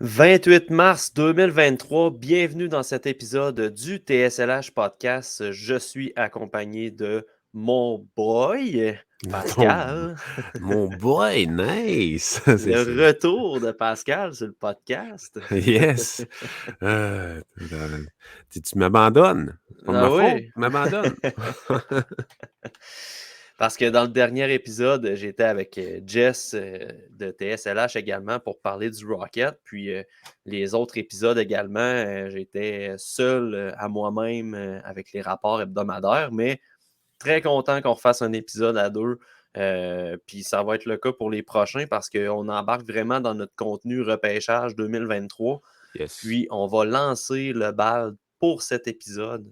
28 mars 2023, bienvenue dans cet épisode du TSLH Podcast. Je suis accompagné de mon boy, Ton Pascal. mon boy, nice! Le retour de Pascal sur le podcast. Yes! Tu m'abandonnes. C'est pas de Ah ma faute, oui. tu m'abandonnes. Parce que dans le dernier épisode, j'étais avec Jess de TSLH également pour parler du Rocket. Puis les autres épisodes également, j'étais seul à moi-même avec les rapports hebdomadaires. Mais très content qu'on refasse un épisode à deux. Puis ça va être le cas pour les prochains parce qu'on embarque vraiment dans notre contenu repêchage 2023. Yes. Puis on va lancer le bal pour cet épisode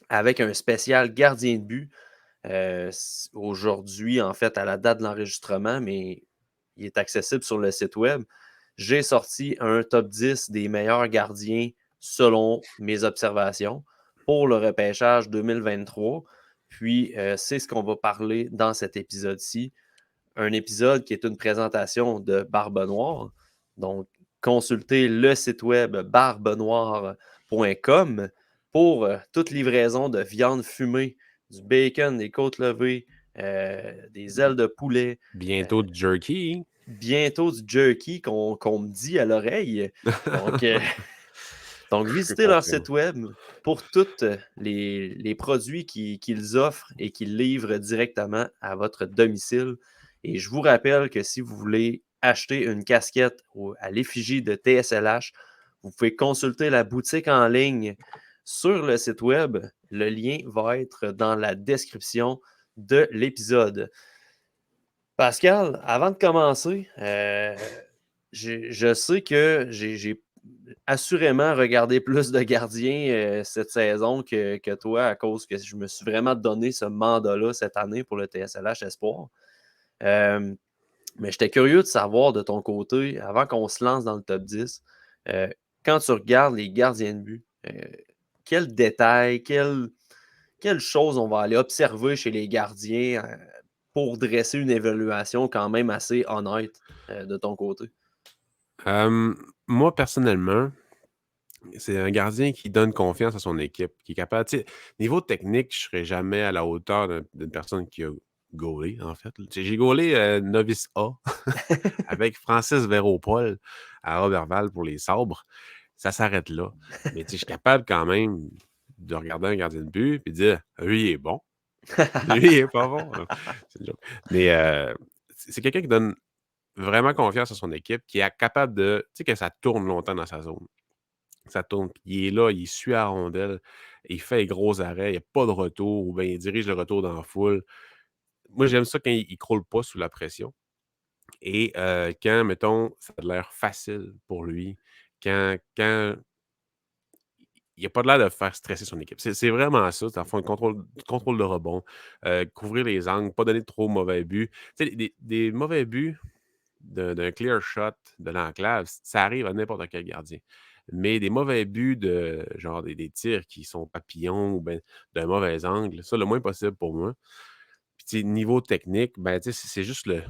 avec un spécial gardien de but. Aujourd'hui, en fait, à la date de l'enregistrement, mais il est accessible sur le site web. J'ai sorti un top 10 des meilleurs gardiens selon mes observations pour le repêchage 2023. Puis, c'est ce qu'on va parler dans cet épisode-ci. Un épisode qui est une présentation de Barbe Noire. Donc, consultez le site web barbenoire.com pour toute livraison de viande fumée, du bacon, des côtes levées, des ailes de poulet, Bientôt du jerky. bientôt du jerky qu'on me dit à l'oreille. Donc, donc Je visitez leur comprends. site web pour tous les produits qu'ils offrent et qu'ils livrent directement à votre domicile. Et je vous rappelle que si vous voulez acheter une casquette à l'effigie de TSLH, vous pouvez consulter la boutique en ligne sur le site web. Le lien va être dans la description de l'épisode. Pascal, avant de commencer, je sais que j'ai assurément regardé plus de gardiens cette saison que toi à cause que je me suis vraiment donné ce mandat-là cette année pour le TSLH Espoir. Euh, mais j'étais curieux de savoir de ton côté, avant qu'on se lance dans le top 10, euh, quand tu regardes les gardiens de but, quels détails, quelles choses on va aller observer chez les gardiens pour dresser une évaluation quand même assez honnête de ton côté? Moi, personnellement, c'est un gardien qui donne confiance à son équipe, qui est capable. Niveau technique, je ne serais jamais à la hauteur d'une personne qui a gaulé, en fait. J'ai gaulé Novice A avec Francis Véropol à Roberval pour les sabres. Ça s'arrête là. Mais je suis capable quand même de regarder un gardien de but et de dire lui, il est bon. Lui, il est pas bon. C'est une joke. Mais c'est quelqu'un qui donne vraiment confiance à son équipe, qui est capable de. Tu sais, que ça tourne longtemps dans sa zone. Ça tourne, puis il est là, il suit à la rondelle, il fait les gros arrêts, il n'y a pas de retour, ou bien il dirige le retour dans la foule. Moi, j'aime ça quand il ne croule pas sous la pression. Et quand, mettons, ça a l'air facile pour lui, quand il n'a pas l'air de faire stresser son équipe. C'est vraiment ça. Dans le fond, contrôle de rebond, couvrir les angles, pas donner trop mauvais buts. Tu sais, des mauvais buts d'un clear shot de l'enclave, ça arrive à n'importe quel gardien. Mais des mauvais buts de genre des tirs qui sont papillons ou ben d'un mauvais angle, ça, le moins possible pour moi. Puis, niveau technique, ben, c'est juste le.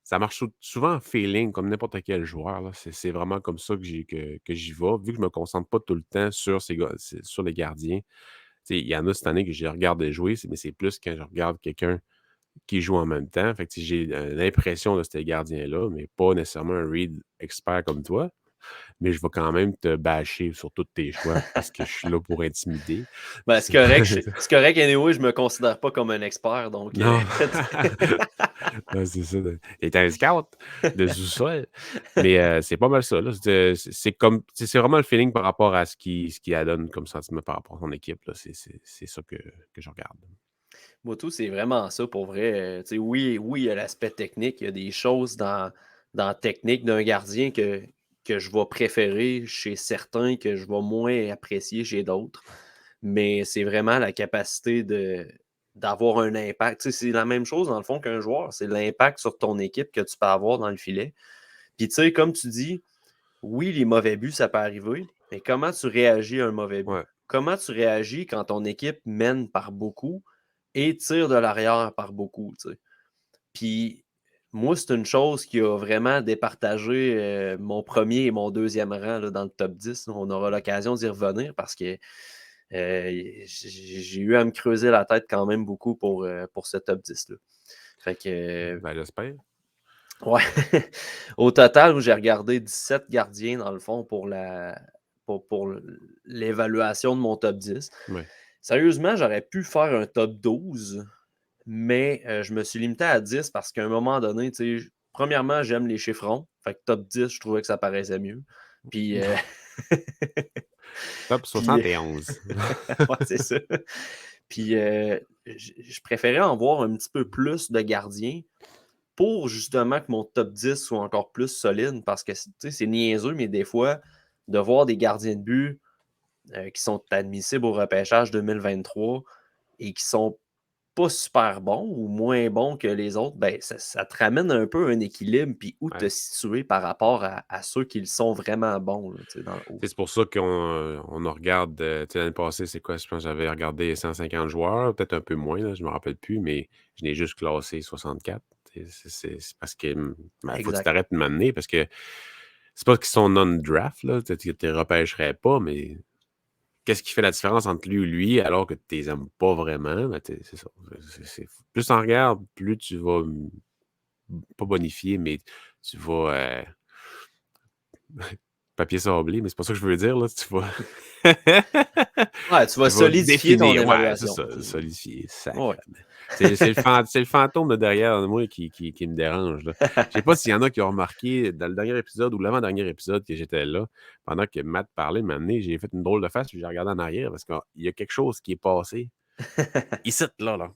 Ça marche souvent en feeling, comme n'importe quel joueur. Là. C'est vraiment comme ça que j'y vais, vu que je me concentre pas tout le temps sur, sur les gardiens. Il y en a cette année que j'ai regardé jouer, mais c'est plus quand je regarde quelqu'un qui joue en même temps. Fait que j'ai l'impression de ce gardien-là, mais pas nécessairement un read expert comme toi. Mais je vais quand même te bâcher sur tous tes choix parce que je suis là pour intimider. Ben, c'est correct. C'est correct, anyway, je me considère pas comme un expert, donc... Non. Non, c'est ça. Il est un scout de sous-sol. Mais c'est pas mal ça. Là. C'est comme. C'est vraiment le feeling par rapport à ce qui donne comme sentiment par rapport à son équipe. C'est ça que je regarde. Moto, c'est vraiment ça pour vrai. Oui, oui, il y a l'aspect technique. Il y a des choses dans la technique d'un gardien que je vais préférer chez certains, que je vais moins apprécier chez d'autres. Mais c'est vraiment la capacité d'avoir un impact. C'est la même chose dans le fond qu'un joueur. C'est l'impact sur ton équipe que tu peux avoir dans le filet. Puis, tu sais, comme tu dis, oui, les mauvais buts, ça peut arriver, mais comment tu réagis à un mauvais but? Ouais. Comment tu réagis quand ton équipe mène par beaucoup et tire de l'arrière par beaucoup, tu sais? Puis, moi, c'est une chose qui a vraiment départagé mon premier et mon deuxième rang là, dans le top 10. On aura l'occasion d'y revenir parce que j'ai eu à me creuser la tête quand même beaucoup pour ce top 10-là. Fait que, Ben, j'espère. ouais. Au total, j'ai regardé 17 gardiens, dans le fond, pour l'évaluation de mon top 10. Ouais. Sérieusement, j'aurais pu faire un top 12, mais je me suis limité à 10 parce qu'à un moment donné, tu sais, premièrement, j'aime les chiffrons. Fait que top 10, je trouvais que ça paraissait mieux. Puis, Top puis 71. ouais, c'est ça. Puis, je préférais en voir un petit peu plus de gardiens pour justement que mon top 10 soit encore plus solide parce que c'est niaiseux, mais des fois, de voir des gardiens de but qui sont admissibles au repêchage 2023 et qui sont pas super bons ou moins bons que les autres, ben, ça te ramène un peu un équilibre puis où te Ouais. situer par rapport à ceux qui sont vraiment bons là, dans le haut. C'est pour ça qu'on en regarde, l'année passée, c'est quoi? Je pense que j'avais regardé 150 joueurs, peut-être un peu moins, là, je me rappelle plus, mais je n'ai juste classé 64. C'est parce que faut que tu Exact. t'arrêtes de m'amener parce que c'est pas qu'ils sont non-draft, là, tu les repêcherais pas, mais qu'est-ce qui fait la différence entre lui et lui alors que tu les aimes pas vraiment? Ben, c'est ça. Plus tu en regardes, plus tu vas pas bonifier, mais tu vas papier sablé, mais c'est pas ça que je veux dire, là. Tu vas. Ouais, tu vas Tu vas solidifier ton définir. Ouais, c'est évaluation. ça, solidifier. Ouais. Sacrément. C'est le fantôme de derrière de moi qui me dérange, là. Je sais pas s'il y en a qui ont remarqué dans le dernier épisode ou l'avant-dernier épisode que j'étais là, pendant que Matt parlait, m'a amené, j'ai fait une drôle de face, puis j'ai regardé en arrière parce qu'il y a quelque chose qui est passé ici, là.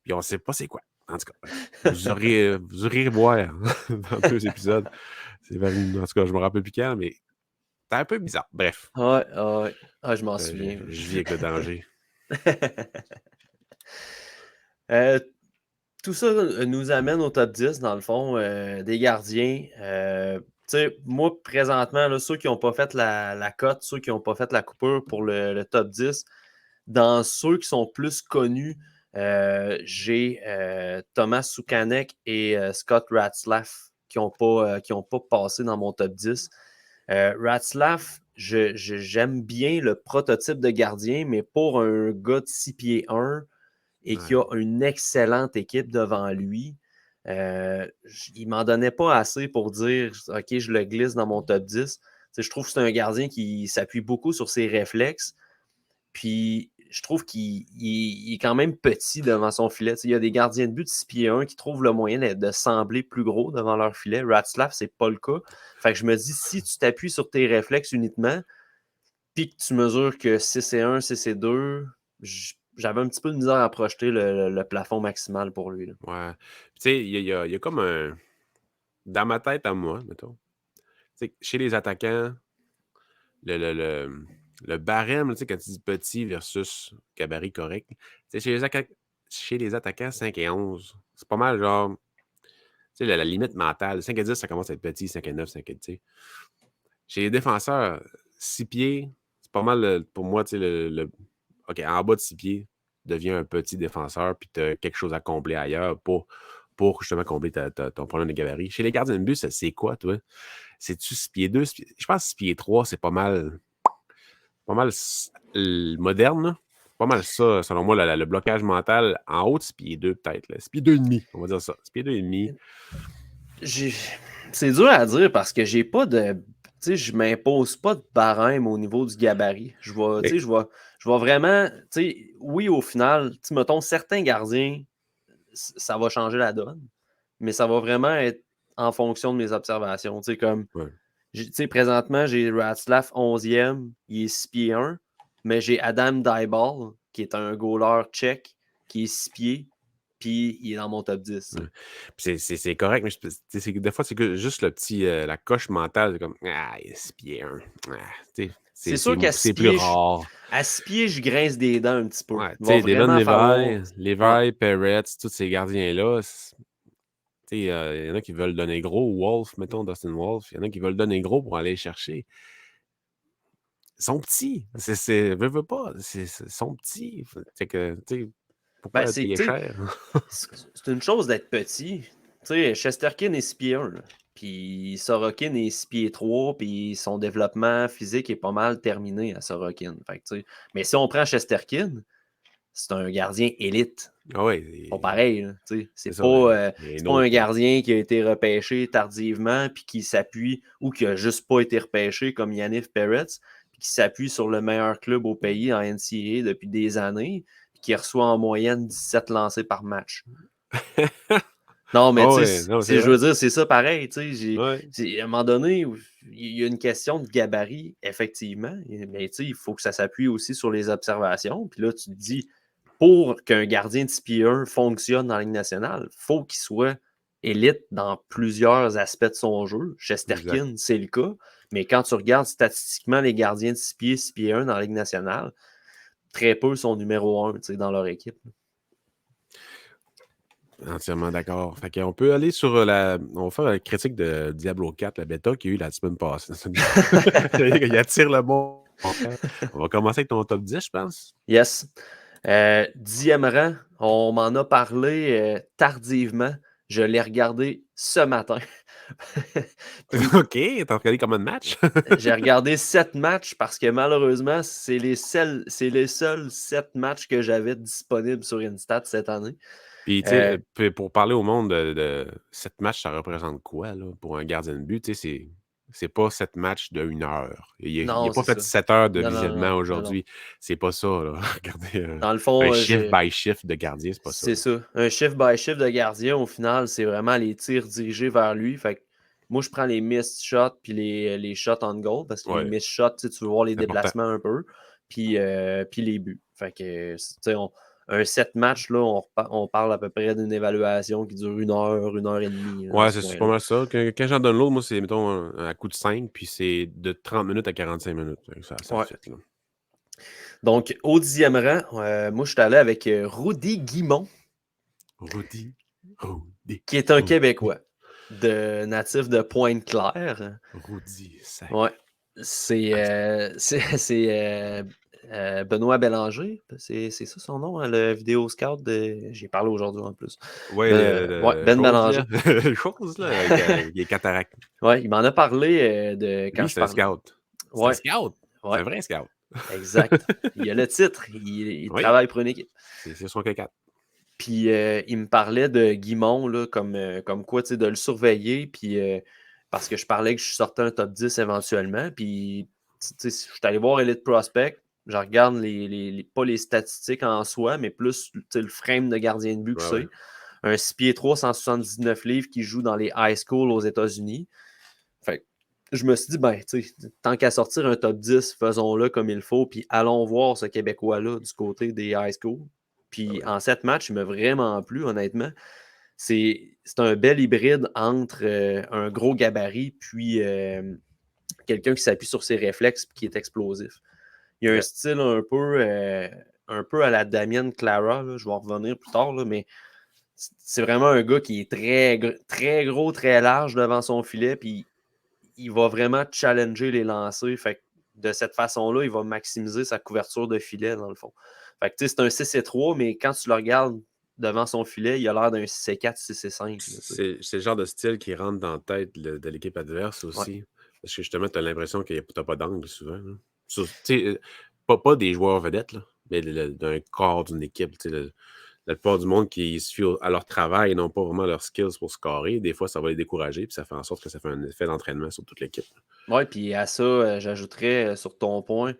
Puis on sait pas c'est quoi. En tout cas, bref. Vous aurez voir dans 2 épisodes. C'est vers en tout cas, je me rappelle plus quand, mais c'était un peu bizarre. Bref, Ouais, ouais. Ah, je m'en souviens. je vis avec le danger. Euh, tout ça nous amène au top 10, dans le fond, des gardiens. Tu sais, moi, présentement, là, ceux qui n'ont pas fait la cote, ceux qui n'ont pas fait la coupure pour le top 10, dans ceux qui sont plus connus, j'ai Thomas Soukanek et Scott Ratzlaff qui n'ont pas passé dans mon top 10. Ratzlaff, j'aime bien le prototype de gardien, mais pour un gars de 6 pieds 1 et qui Ouais. a une excellente équipe devant lui, il m'en donnait pas assez pour dire OK, je le glisse dans mon top 10. Je trouve que c'est un gardien qui s'appuie beaucoup sur ses réflexes. Puis je trouve qu'il est quand même petit devant son filet. Il y a des gardiens de but de 6 pieds 1 qui trouvent le moyen de sembler plus gros devant leur filet. Ratzlaff, c'est pas le cas. Fait que je me dis, si tu t'appuies sur tes réflexes uniquement, puis que tu mesures que 6 et 1, 6 et 2, j'avais un petit peu de misère à projeter le plafond maximal pour lui. Là. Ouais. Tu sais, il y a comme un. Dans ma tête à moi, mettons. Tu sais, chez les attaquants, le, le, le, le barème, tu sais, quand tu dis petit versus gabarit correct, tu sais, chez les attaquants 5 et 11, c'est pas mal genre. Tu sais, la limite mentale. 5 et 10, ça commence à être petit. 5 et 9, 5 et 10. Chez les défenseurs, 6 pieds, c'est pas mal pour moi, tu sais, OK, en bas de 6 pieds, deviens un petit défenseur, puis tu as quelque chose à combler ailleurs pour justement combler ton problème de gabarit. Chez les gardiens de but, c'est quoi, toi? C'est-tu 6 pieds 2? Je pense que 6 pieds 3, c'est pas mal moderne, là. Pas mal ça, selon moi, le blocage mental en haut de 6 pieds 2, peut-être. 6 pieds 2 et demi, on va dire ça. 6 pieds 2 et demi. J'ai- C'est dur à dire parce que j'ai pas de. Tu sais, je m'impose pas de barème au niveau du gabarit. Tu sais, Mais, je vais vraiment. Tu sais, oui, au final, tu sais, mettons, certains gardiens, ça va changer la donne, mais ça va vraiment être en fonction de mes observations. Tu sais, comme. ouais. Tu sais, présentement, j'ai Ratzlaff 11e, il est 6 pieds 1, mais j'ai Adam Dybal, qui est un goaler tchèque, qui est 6 pieds, puis il est dans mon top 10. Ouais. C'est correct, mais des fois, c'est que juste la coche mentale, c'est comme Ah, il est 6 pieds 1. C'est sûr qu'à 6 C'est plus pieds, rare. à 6 pieds, je grince des dents un petit peu. Ouais, tu Il va sais, Devon vraiment falloir. Ouais. Levi, Peretz, tous ces gardiens-là, il y en a qui veulent donner gros. Wolf, mettons Dustin Wolf, il y en a qui veulent donner gros pour aller chercher. Ils sont petits. Veux pas. Ils sont petits. Fait que, Ben, pourquoi payer cher? c'est une chose d'être petit. sais, Shesterkin est 6 pieds 1, là. Puis Sorokin est 6 pieds 3, puis son développement physique est pas mal terminé à Sorokin. Fait que, tu sais, mais si on prend Shesterkin, c'est un gardien élite. Ah ouais, Pas pareil, là, tu sais. c'est C'est ça. pas, Il y a c'est une pas un autre. gardien qui a été repêché tardivement puis qui s'appuie, ou qui a juste pas été repêché comme Yaniv Peretz, puis qui s'appuie sur le meilleur club au pays en NCAA depuis des années, puis qui reçoit en moyenne 17 lancés par match. Non, mais Ah tu ouais, sais, non, c'est je vrai. veux dire, c'est ça pareil. Tu sais, Ouais. à un moment donné, il y a une question de gabarit, effectivement, mais tu sais, il faut que ça s'appuie aussi sur les observations. Puis là, tu te dis, pour qu'un gardien de 6 pieds 1 fonctionne dans la Ligue nationale, il faut qu'il soit élite dans plusieurs aspects de son jeu. Exact. Shesterkin, c'est le cas. Mais quand tu regardes statistiquement les gardiens de 6 pieds 1 dans la Ligue nationale, très peu sont numéro 1 dans leur équipe. Entièrement d'accord. Fait qu'on peut aller sur la. On va faire la critique de Diablo 4, la bêta qu'il y a eu la semaine passée. Il attire le monde. On va commencer avec ton top 10, je pense. Yes. 10e rang, on m'en a parlé tardivement. Je l'ai regardé ce matin. Puis OK, t'as regardé combien de matchs? j'ai regardé 7 matchs parce que malheureusement, c'est les seuls 7 matchs que j'avais disponibles sur Instat cette année. Puis, tu Euh, sais, pour parler au monde de 7 matchs, ça représente quoi, là, pour un gardien de but? Tu sais, c'est pas 7 matchs de 1 heure. Il a non, pas c'est fait ça. 7 heures de Non, non, visionnement non, non, non. aujourd'hui. C'est pas ça, là. Regardez Dans le un fond, shift by shift de gardien, c'est pas ça, c'est là. ça. Un shift by shift de gardien, au final, c'est vraiment les tirs dirigés vers lui. Fait que moi, je prends les missed shots puis les shots on goal parce que les Ouais, missed shots, tu veux voir les c'est important. déplacements un peu, puis les buts. Fait que, tu sais, un 7 matchs, là, on parle à peu près d'une évaluation qui dure 1 heure et demie, dans Ouais, ce c'est pas coin-là. mal ça. Quand j'en donne l'autre, moi, c'est, mettons, à coup de 5, puis c'est de 30 minutes à 45 minutes. Ça Ouais. fit, là. Donc, au 10e rang, moi, je suis allé avec Rudy Guimont, Rudy, Rudy, qui est un Rudy, Québécois, natif de Pointe-Claire. Rudy, sac. Ouais. C'est Ah, c'est- Benoît Bélanger. C'est ça son nom, hein, le vidéo scout de. J'ai parlé aujourd'hui en plus. Ouais, Ouais, le Ben chose, là. Bélanger. Le chose, là, avec les cataractes. Ouais, il m'en a parlé quand Lui, je c'est un parlais. scout. C'est un Ouais, scout. C'est ouais, un vrai scout. exact. Il a le titre. Il Oui, travaille pour une équipe. c'est son K4. Puis il me parlait de Guimont, là, comme quoi, tu sais, de le surveiller. Puis parce que je parlais que je sortais un top 10 éventuellement. Puis, tu sais, je suis allé voir Elite Prospect. Je regarde pas les statistiques en soi, mais plus tu sais, le frame de gardien de but que Ouais, ouais. c'est. Un 6 pieds 3, 179 livres qui joue dans les high school aux États-Unis. Fait que je me suis dit, ben, tu sais, tant qu'à sortir un top 10, faisons-le comme il faut, puis allons voir ce Québécois-là du côté des high school. Ah Puis ouais. en 7 matchs, il m'a vraiment plu, honnêtement. C'est un bel hybride entre un gros gabarit puis quelqu'un qui s'appuie sur ses réflexes et qui est explosif. Il y a un Yeah. style un peu à la Damien Clara, là, je vais en revenir plus tard, là, mais c'est vraiment un gars qui est très gros, très large devant son filet, puis il va vraiment challenger les lancers. Fait que de cette façon-là, il va maximiser sa couverture de filet, dans le fond. Fait que c'est un 6-3, mais quand tu le regardes devant son filet, il a l'air d'un 6-4, 6-5. C'est le genre de style qui rentre dans la tête de l'équipe adverse Ouais. aussi. Parce que justement, tu as l'impression que tu n'as pas d'angle souvent, là. Tu sais, pas des joueurs vedettes, là, mais d'un corps d'une équipe. Tu sais, la plupart du monde qui se fie à leur travail et non pas vraiment leurs skills pour scorer, des fois, ça va les décourager, puis ça fait en sorte que ça fait un effet d'entraînement sur toute l'équipe. Ouais, puis à ça, j'ajouterais sur ton point,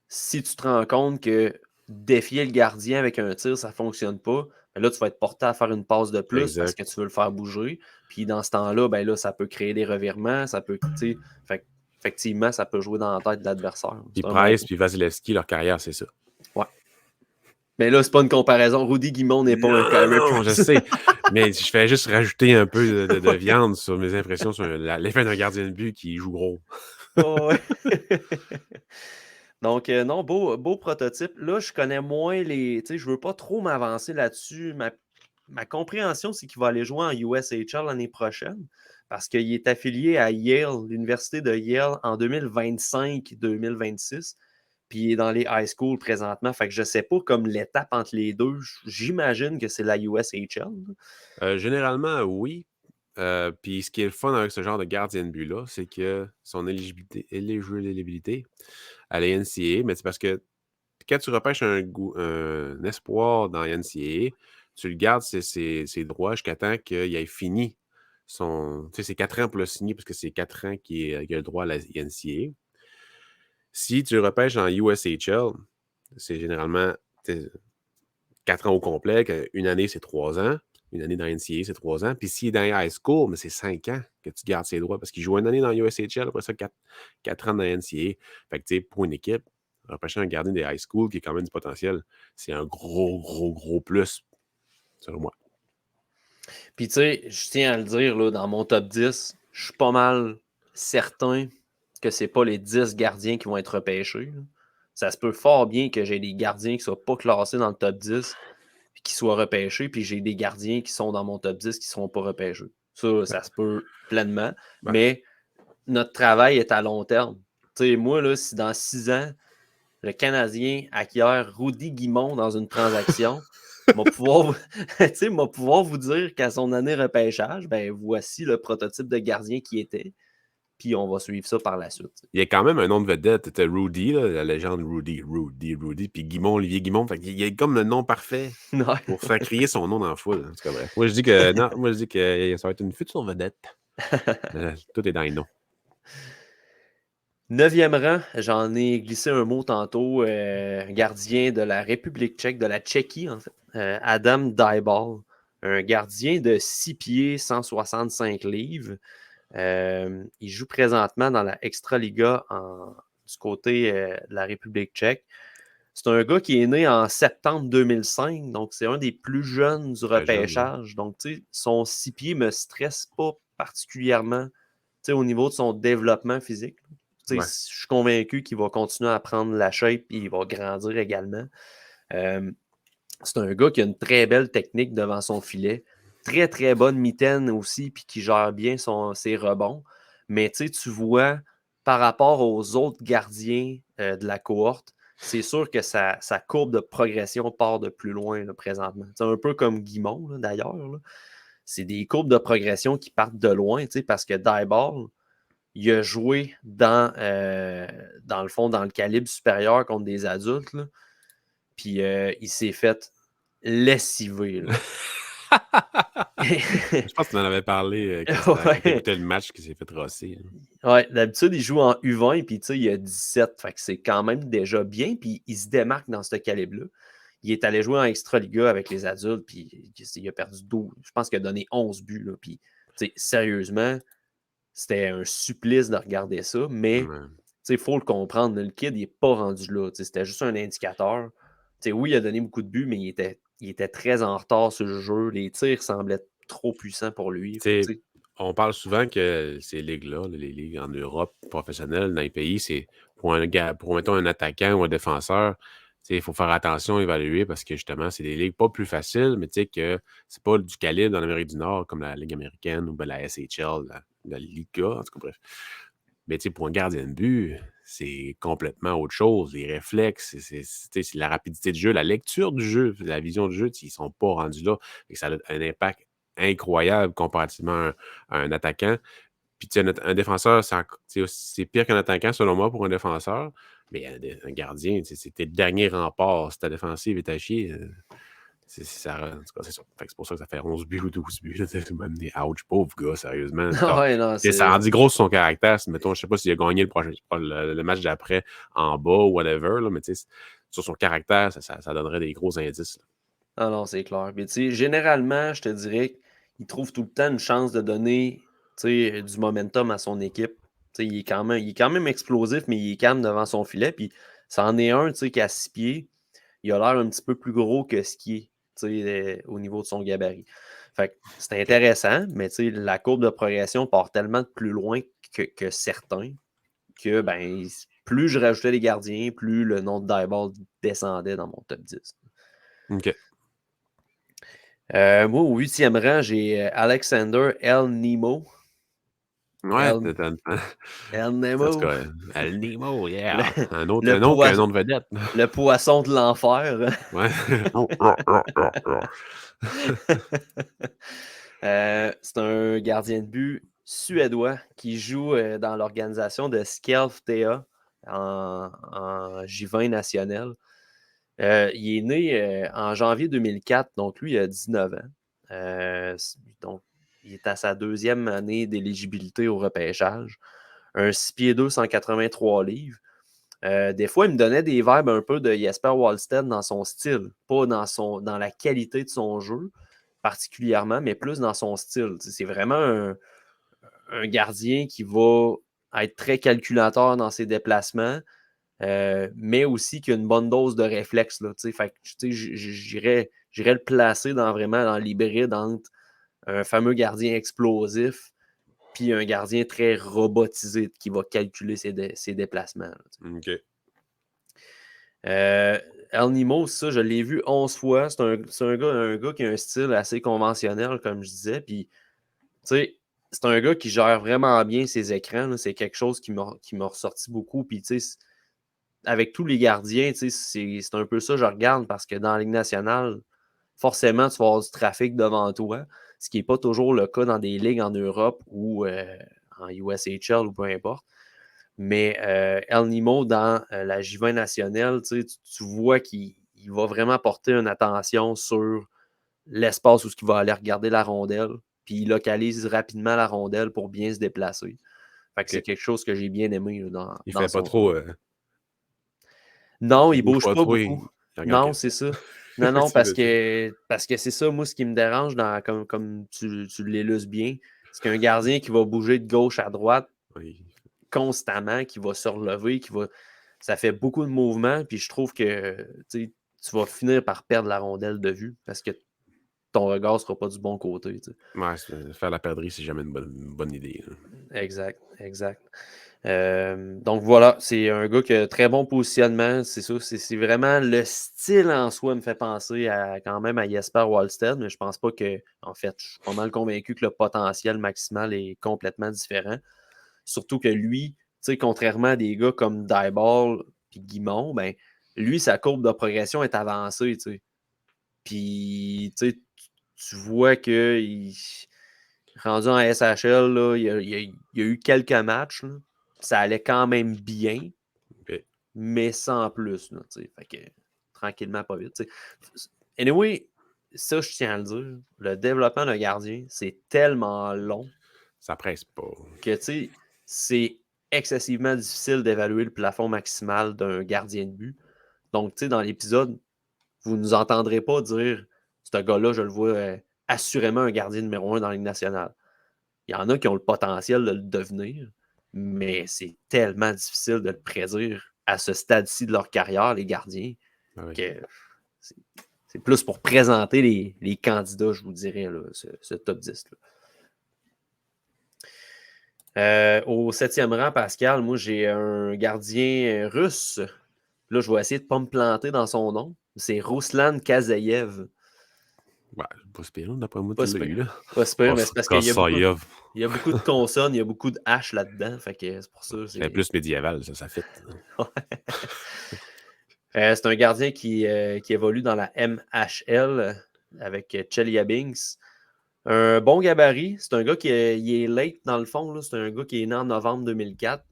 si tu te rends compte que défier le gardien avec un tir, ça ne fonctionne pas, ben là, tu vas être porté à faire une passe de plus parce Exact. que tu veux le faire bouger. Puis dans ce temps-là, ben là, ça peut créer des revirements, ça peut, tu sais, effectivement, ça peut jouer dans la tête de l'adversaire. Puis C'est un bon Price, point. puis Vasilevski, leur carrière, c'est ça. Ouais. Mais là, c'est pas une comparaison. Rudy Guimond n'est pas un Non, Kyrie non, je Price. sais. Mais je fais juste rajouter un peu de viande sur mes impressions sur l'effet d'un gardien de but qui joue gros. Ouais. Donc, non, beau prototype. Là, je connais moins les. Tu sais, je veux pas trop m'avancer là-dessus. Ma compréhension, c'est qu'il va aller jouer en USHL l'année prochaine parce qu'il est affilié à Yale, l'université de Yale, en 2025-2026. Puis il est dans les high school présentement. Fait que je sais pas comme l'étape entre les deux. J'imagine que c'est la USHL. Généralement, oui. Puis ce qui est le fun avec ce genre de gardien de but-là, c'est que son éligibilité à la NCAA, mais c'est parce que quand tu repêches un espoir dans la NCAA, tu le gardes ses droits jusqu'à temps qu'il ait fini son. Tu sais, c'est 4 ans pour le signer parce que c'est 4 ans qu'il a le droit à la NCAA. Si tu le repêches en USHL, c'est généralement 4 ans au complet, une année, c'est 3 ans. Une année dans la NCAA, c'est 3 ans. Puis s'il est dans les high school, mais c'est 5 ans que tu gardes ses droits parce qu'il joue une année dans la USHL, après ça, 4 ans dans la NCAA. Fait que, tu sais, pour une équipe, repêcher un gardien des high school qui a quand même du potentiel, c'est un gros plus, selon moi. Puis, tu sais, je tiens à le dire, là, dans mon top 10, je suis pas mal certain que c'est pas les 10 gardiens qui vont être repêchés. Là. Ça se peut fort bien que j'ai des gardiens qui ne soient pas classés dans le top 10 puis qui soient repêchés, puis j'ai des gardiens qui sont dans mon top 10 qui ne seront pas repêchés. Ça se peut pleinement, mais notre travail est à long terme. Tu sais, moi, là, si dans 6 ans, le Canadien acquiert Rudy Guimond dans une transaction, m'a pouvoir vous dire qu'à son année repêchage, ben voici le prototype de gardien qui était. Puis on va suivre ça par la suite. Il y a quand même un nom de vedette. C'était Rudy, là, la légende Rudy. Puis Guimond, Olivier Guimond. Fait qu'il y a comme le nom parfait pour faire crier son nom dans la foule. En tout cas, bref. Moi, je dis que non, moi, je dis que ça va être une future vedette. Tout est dans les noms. 9e rang, j'en ai glissé un mot tantôt, gardien de la République tchèque, de la Tchéquie en fait, Adam Dybal, un gardien de 6 pieds, 165 livres. Il joue présentement dans la Extraliga du côté de la République tchèque. C'est un gars qui est né en septembre 2005, donc c'est un des plus jeunes du repêchage. Donc, tu sais, son 6 pieds ne me stresse pas particulièrement au niveau de son développement physique. Ouais. Je suis convaincu qu'il va continuer à prendre la shape et il va grandir également. C'est un gars qui a une très belle technique devant son filet. Très, très bonne mitaine aussi, puis qui gère bien ses rebonds. Mais tu vois, par rapport aux autres gardiens de la cohorte, c'est sûr que sa courbe de progression part de plus loin là, présentement. C'est un peu comme Guimond, là, d'ailleurs. Là. C'est des courbes de progression qui partent de loin, parce que Dybal, il a joué dans le fond, dans le calibre supérieur contre des adultes. Là. Puis il s'est fait lessiver. Je pense que tu en avais parlé quand tu écoutais le match qui s'est fait rosser. Ouais, d'habitude, il joue en U20, puis il a 17. Fait que c'est quand même déjà bien, puis il se démarque dans ce calibre-là. Il est allé jouer en Extraliga avec les adultes, puis il a perdu 12. Je pense qu'il a donné 11 buts. Là, puis, sérieusement, c'était un supplice de regarder ça, mais il faut le comprendre. Le kid, il n'est pas rendu là. C'était juste un indicateur. Oui, il a donné beaucoup de buts, mais il était très en retard sur le jeu. Les tirs semblaient trop puissants pour lui. On parle souvent que ces ligues-là, les ligues en Europe professionnelles, dans les pays, c'est pour mettons, un attaquant ou un défenseur, il faut faire attention, évaluer, parce que justement, c'est des ligues pas plus faciles, mais que c'est pas du calibre dans l'Amérique du Nord, comme la Ligue américaine ou la SHL, la Liga, en tout cas, bref. Mais pour un gardien de but, c'est complètement autre chose. Les réflexes, c'est la rapidité du jeu, la lecture du jeu, la vision du jeu, ils ne sont pas rendus là. Et ça a un impact incroyable comparativement à un attaquant. Puis un défenseur, c'est pire qu'un attaquant, selon moi, pour un défenseur. Mais un gardien, c'était le dernier rempart. Si ta défensive est à chier, c'est ça. C'est pour ça que ça fait 11 buts ou 12 buts. Ouch, pauvre gars, sérieusement. Ouais, non, ça en dit gros sur son caractère. Mettons, je sais pas s'il a gagné le match d'après en bas ou whatever, là, mais sur son caractère, ça donnerait des gros indices. Ah non, c'est clair. Mais généralement, je te dirais qu'il trouve tout le temps une chance de donner du momentum à son équipe. Il est quand même explosif, mais il est calme devant son filet. Puis ça en est un qui a 6 pieds. Il a l'air un petit peu plus gros que ce qui est au niveau de son gabarit. Fait que c'est intéressant, mais la courbe de progression part tellement de plus loin que certains que plus je rajoutais les gardiens, plus le nom de Dybal descendait dans mon top 10. OK. Moi, au 8e rang, j'ai Alexander El Nemo. Ouais, El Nemo. En tout cas, El Nemo, yeah. Un autre nom qu'un nom de vedette. Le poisson de l'enfer. Ouais. C'est un gardien de but suédois qui joue dans l'organisation de Skellefteå en J20 national. Il est né en janvier 2004, donc lui, il a 19 ans. Donc, il est à sa 2e année d'éligibilité au repêchage. Un 6 pieds 2, 183 livres. Des fois, il me donnait des vibes un peu de Jesper Wallstedt dans son style, pas dans la qualité de son jeu particulièrement, mais plus dans son style. C'est vraiment un gardien qui va être très calculateur dans ses déplacements, mais aussi qui a une bonne dose de réflexe. Là, fait que, j'irais le placer vraiment dans l'hybride entre un fameux gardien explosif puis un gardien très robotisé qui va calculer ses déplacements. Là, OK. El Nimo, ça, je l'ai vu 11 fois. C'est un gars qui a un style assez conventionnel, comme je disais. Puis, tu sais, c'est un gars qui gère vraiment bien ses écrans. Là. C'est quelque chose qui m'a ressorti beaucoup. Puis, tu sais, avec tous les gardiens, tu sais, c'est un peu ça que je regarde parce que dans la Ligue nationale, forcément, tu vas avoir du trafic devant toi, ce qui n'est pas toujours le cas dans des ligues en Europe ou en USHL ou peu importe. Mais El Nimo, dans la J20 nationale, tu vois qu'il va vraiment porter une attention sur l'espace où il va aller regarder la rondelle, puis il localise rapidement la rondelle pour bien se déplacer. Fait que c'est OK. quelque chose que j'ai bien aimé là, Il dans fait pas son trop. jeu. Non, Il il bouge bouge pas pas trop. beaucoup. Il regarde. Non, OK. c'est ça. Non, C'est parce bien ça. que c'est ça, moi, ce qui me dérange, comme tu l'illustres bien, c'est qu'un gardien qui va bouger de gauche à droite Oui. constamment, qui va se relever, ça fait beaucoup de mouvements, puis je trouve que tu vas finir par perdre la rondelle de vue parce que ton regard ne sera pas du bon côté. Ouais, faire la perdrix, c'est jamais une bonne idée. Là. Exact, exact. Donc voilà, c'est un gars qui a très bon positionnement. C'est ça, c'est vraiment le style en soi me fait penser quand même à Jesper Wallstedt, mais je pense pas que, en fait, je suis pas mal convaincu que le potentiel maximal est complètement différent. Surtout que lui, tu sais, contrairement à des gars comme Dyball et Guimond, ben, lui, sa courbe de progression est avancée, tu sais. Puis, tu sais, tu vois que rendu en SHL, là, il y a eu quelques matchs, là. Ça allait quand même bien, OK. mais sans plus, là, tu sais. Fait que, tranquillement, pas vite, tu sais. Anyway, ça, je tiens à le dire, le développement d'un gardien, c'est tellement long Ça presse pas. que, tu sais, c'est excessivement difficile d'évaluer le plafond maximal d'un gardien de but. Donc, tu sais, dans l'épisode, vous ne nous entendrez pas dire ce gars-là, je le vois assurément un gardien numéro 1 dans la Ligue nationale. Il y en a qui ont le potentiel de le devenir, mais c'est tellement difficile de le prédire à ce stade-ci de leur carrière, les gardiens, Ah oui. que c'est plus pour présenter les candidats, je vous dirais, là, ce top 10. Là. Au 7e rang, Pascal, moi, j'ai un gardien russe. Là, je vais essayer de ne pas me planter dans son nom. C'est Ruslan Kazayev. Ouais, pas super, d'après moi, Pas tu l'as super. eu, là. Pas super, mais c'est parce qu'il y a Kasayev. il y a beaucoup de consonnes, il y a beaucoup de H là-dedans. Fait que c'est pour ça. C'est plus médiéval, ça fit. C'est un gardien qui évolue dans la MHL avec Chelyabinsk. Un bon gabarit. C'est un gars qui est late dans le fond. Là. C'est un gars qui est né en novembre 2004.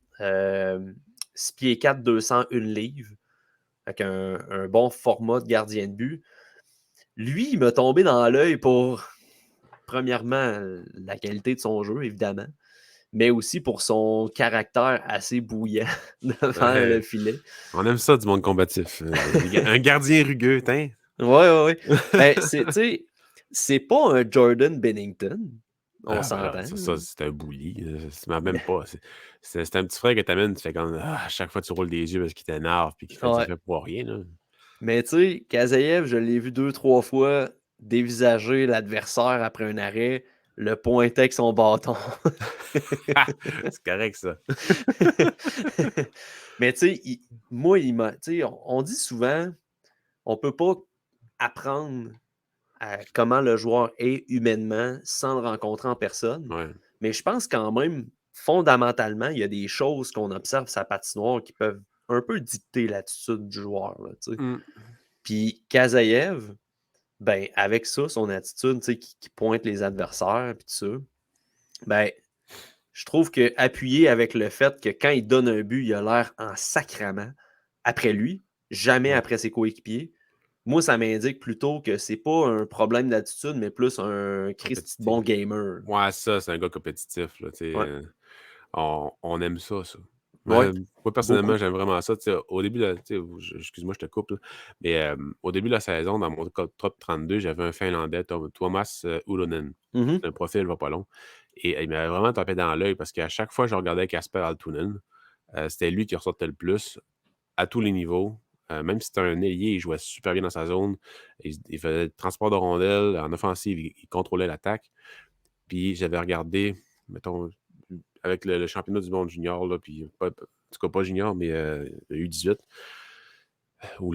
6 pieds 4, 201 livres. Avec un bon format de gardien de but. Lui, il m'a tombé dans l'œil pour, premièrement, la qualité de son jeu, évidemment, mais aussi pour son caractère assez bouillant devant le filet. On aime ça du monde combatif. Un gardien rugueux, hein? Ouais. Ben, c'est pas un Jordan Bennington, on Voilà, s'entend. ça c'est un bully. C'est même pas. C'est un petit frère que t'amènes, tu fais comme à chaque fois tu roules des yeux parce qu'il t'énerve puis qu'il fait du Ouais. fait pour rien. Là. Mais tu sais, Kazayev, je l'ai vu 2-3 fois dévisager l'adversaire après un arrêt, le pointer avec son bâton. C'est correct, ça. Mais tu sais, moi, on dit souvent, on peut pas apprendre à comment le joueur est humainement sans le rencontrer en personne. Ouais. Mais je pense quand même, fondamentalement, il y a des choses qu'on observe sa patinoire qui peuvent un peu dicter l'attitude du joueur. Là, Mm. Puis Kazayev, ben, avec ça, son attitude, qui pointe les adversaires, puis tout ça, ben, je trouve que appuyé avec le fait que quand il donne un but, il a l'air en sacrament après lui, jamais Ouais. après ses coéquipiers. Moi, ça m'indique plutôt que c'est pas un problème d'attitude, mais plus un Christy de Compétitif. bon gamer. Ouais, ça, c'est un gars compétitif. Là, Ouais. on aime ça, ça. Ouais, Moi, personnellement, beaucoup. j'aime vraiment ça. Au début, excuse-moi, je te coupe, là, mais au début de la saison, dans mon top 32, j'avais un Finlandais, Tuomas Ulonen. Mhm. C'est un profil, va pas long. Et il m'avait vraiment tapé dans l'œil parce qu'à chaque fois que je regardais Casper Altunen, c'était lui qui ressortait le plus à tous les niveaux. Même si c'était un ailier, il jouait super bien dans sa zone. Il faisait le transport de rondelles. En offensive, il contrôlait l'attaque. Puis j'avais regardé, mettons, avec le championnat du monde junior, là, puis en tout cas pas junior, mais le U18, ou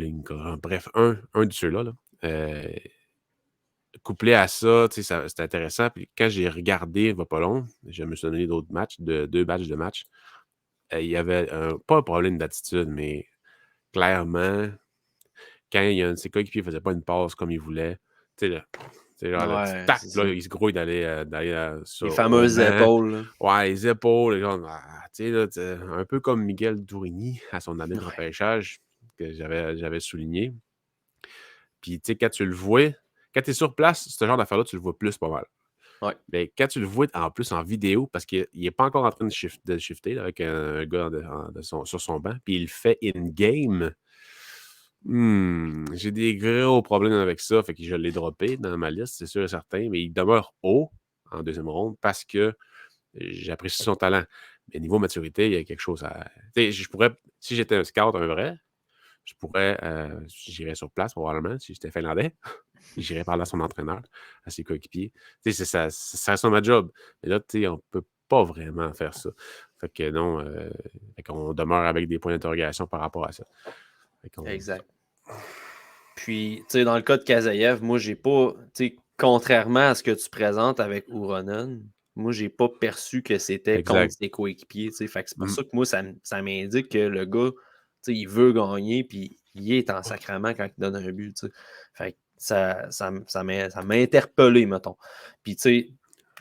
bref, un de ceux-là, là, couplé à ça, c'était intéressant. Puis quand j'ai regardé, il va pas long, je me suis donné d'autres matchs, deux batchs de matchs, il y avait pas un problème d'attitude, mais clairement, quand il y a un de ses coéquipiers ne faisait pas une passe comme il voulait, tu sais, c'est genre le petit Ouais, tac, c'est là, ça. il se grouille d'aller Les au fameuses banc. épaules. Là. Ouais, les épaules, les gens, tu sais, là, un peu comme Miguel Dourini à son année de Ouais. repêchage que j'avais souligné. Puis, tu sais, quand tu le vois, quand tu es sur place, ce genre d'affaire-là, tu le vois plus pas mal. Ouais. Mais quand tu le vois en plus en vidéo, parce qu'il n'est pas encore en train de shifter là, avec un gars sur son banc, puis il le fait in-game. J'ai des gros problèmes avec ça, fait que je l'ai droppé dans ma liste, c'est sûr et certain, mais il demeure haut en deuxième ronde parce que j'apprécie son talent. Mais niveau maturité, il y a quelque chose à. Tu sais, je pourrais, si j'étais un scout, un vrai, j'irais sur place probablement, si j'étais finlandais. J'irais parler à son entraîneur, à ses coéquipiers. Tu sais, ça reste ma job. Mais là, tu sais, on peut pas vraiment faire ça. Fait que non, fait qu'on demeure avec des points d'interrogation par rapport à ça. Fait qu'on. Exact. Puis, tu sais, dans le cas de Kazayev, moi, j'ai pas, tu sais, contrairement à ce que tu présentes avec Uronen, moi, j'ai pas perçu que c'était contre Exact. ses coéquipiers, tu sais. Fait que c'est pour Mm. ça que moi, ça m'indique que le gars, tu sais, il veut gagner, puis il est en sacrament quand il donne un but, tu sais. Fait que ça m'a interpellé, mettons. Puis, tu sais,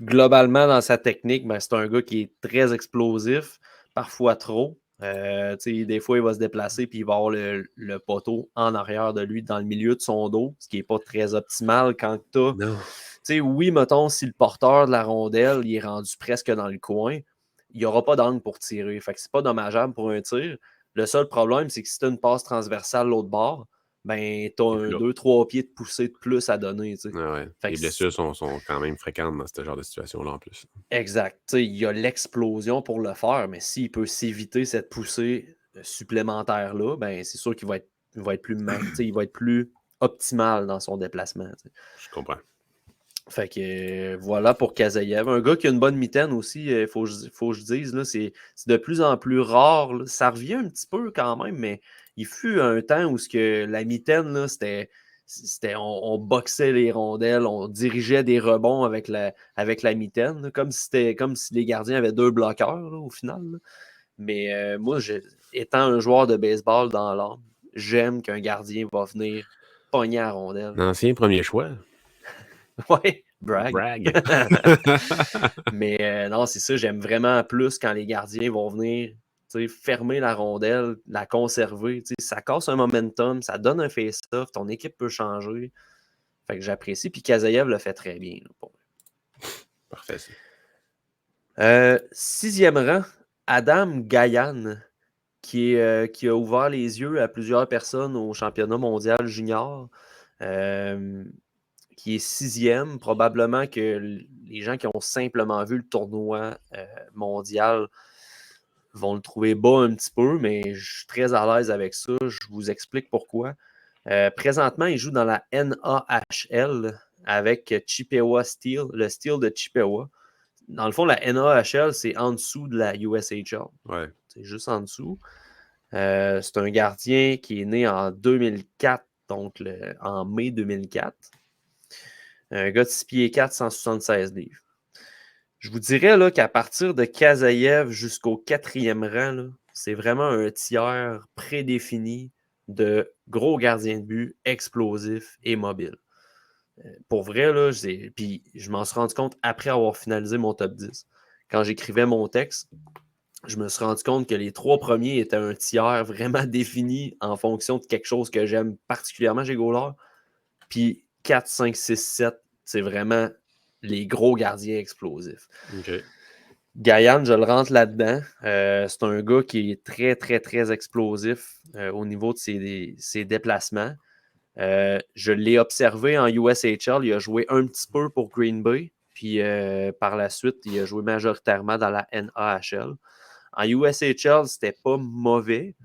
globalement, dans sa technique, ben, c'est un gars qui est très explosif, parfois trop. Des fois, il va se déplacer puis il va avoir le poteau en arrière de lui, dans le milieu de son dos, ce qui n'est pas très optimal quand tu Non. as. Oui, mettons, si le porteur de la rondelle il est rendu presque dans le coin, il n'y aura pas d'angle pour tirer. Fait que c'est pas dommageable pour un tir. Le seul problème, c'est que si tu as une passe transversale l'autre bord, ben, tu as Et un puis là, 2-3 pieds de poussée de plus à donner. ouais. Fait Les que blessures sont quand même fréquentes dans ce genre de situation-là en plus. exact. Il y a l'explosion pour le faire, mais s'il peut s'éviter cette poussée supplémentaire-là, ben, c'est sûr qu'il va être il va être plus optimal dans son déplacement. Je comprends. Fait que voilà pour Kazayev. Un gars qui a une bonne mitaine aussi, il faut que je dise, là, c'est de plus en plus rare. Là. Ça revient un petit peu quand même, mais il fut un temps où la mitaine, là, on boxait les rondelles, on dirigeait des rebonds avec la mitaine, là, comme si les gardiens avaient deux bloqueurs là, au final. Là. Mais moi, étant un joueur de baseball dans l'âme, j'aime qu'un gardien va venir pogner à la rondelle. L'ancien premier choix. Ouais, brag. Brag. Mais non, c'est ça, j'aime vraiment plus quand les gardiens vont venir fermer la rondelle, la conserver. Ça casse un momentum, ça donne un face-off, ton équipe peut changer. Fait que j'apprécie. Puis Kazayev le fait très bien. Là, Parfait, ça. sixième rang, Adam Gayan, qui a ouvert les yeux à plusieurs personnes au championnat mondial junior. Qui est sixième. Probablement que les gens qui ont simplement vu le tournoi mondial vont le trouver bas un petit peu, mais je suis très à l'aise avec ça. Je vous explique pourquoi. Présentement, il joue dans la NAHL avec Chippewa Steel, le Steel de Chippewa. Dans le fond, la NAHL, c'est en dessous de la USHL. Ouais. C'est juste en dessous. C'est un gardien qui est né en 2004, donc en mai 2004. Un gars de 6 pieds 4, 176 livres. Je vous dirais là, qu'à partir de Kazayev jusqu'au quatrième rang, là, c'est vraiment un tiers prédéfini de gros gardiens de but, explosifs et mobiles. Pour vrai, là, puis je m'en suis rendu compte après avoir finalisé mon top 10. Quand j'écrivais mon texte, je me suis rendu compte que les 3 premiers étaient un tiers vraiment défini en fonction de quelque chose que j'aime particulièrement chez Gaulard. Puis 4, 5, 6, 7, c'est vraiment les gros gardiens explosifs. OK. Gaïan, je le rentre là-dedans. C'est un gars qui est très, très, très explosif au niveau de ses déplacements. Je l'ai observé en USHL. Il a joué un petit peu pour Green Bay. Puis par la suite, il a joué majoritairement dans la NAHL. En USHL, c'était pas mauvais,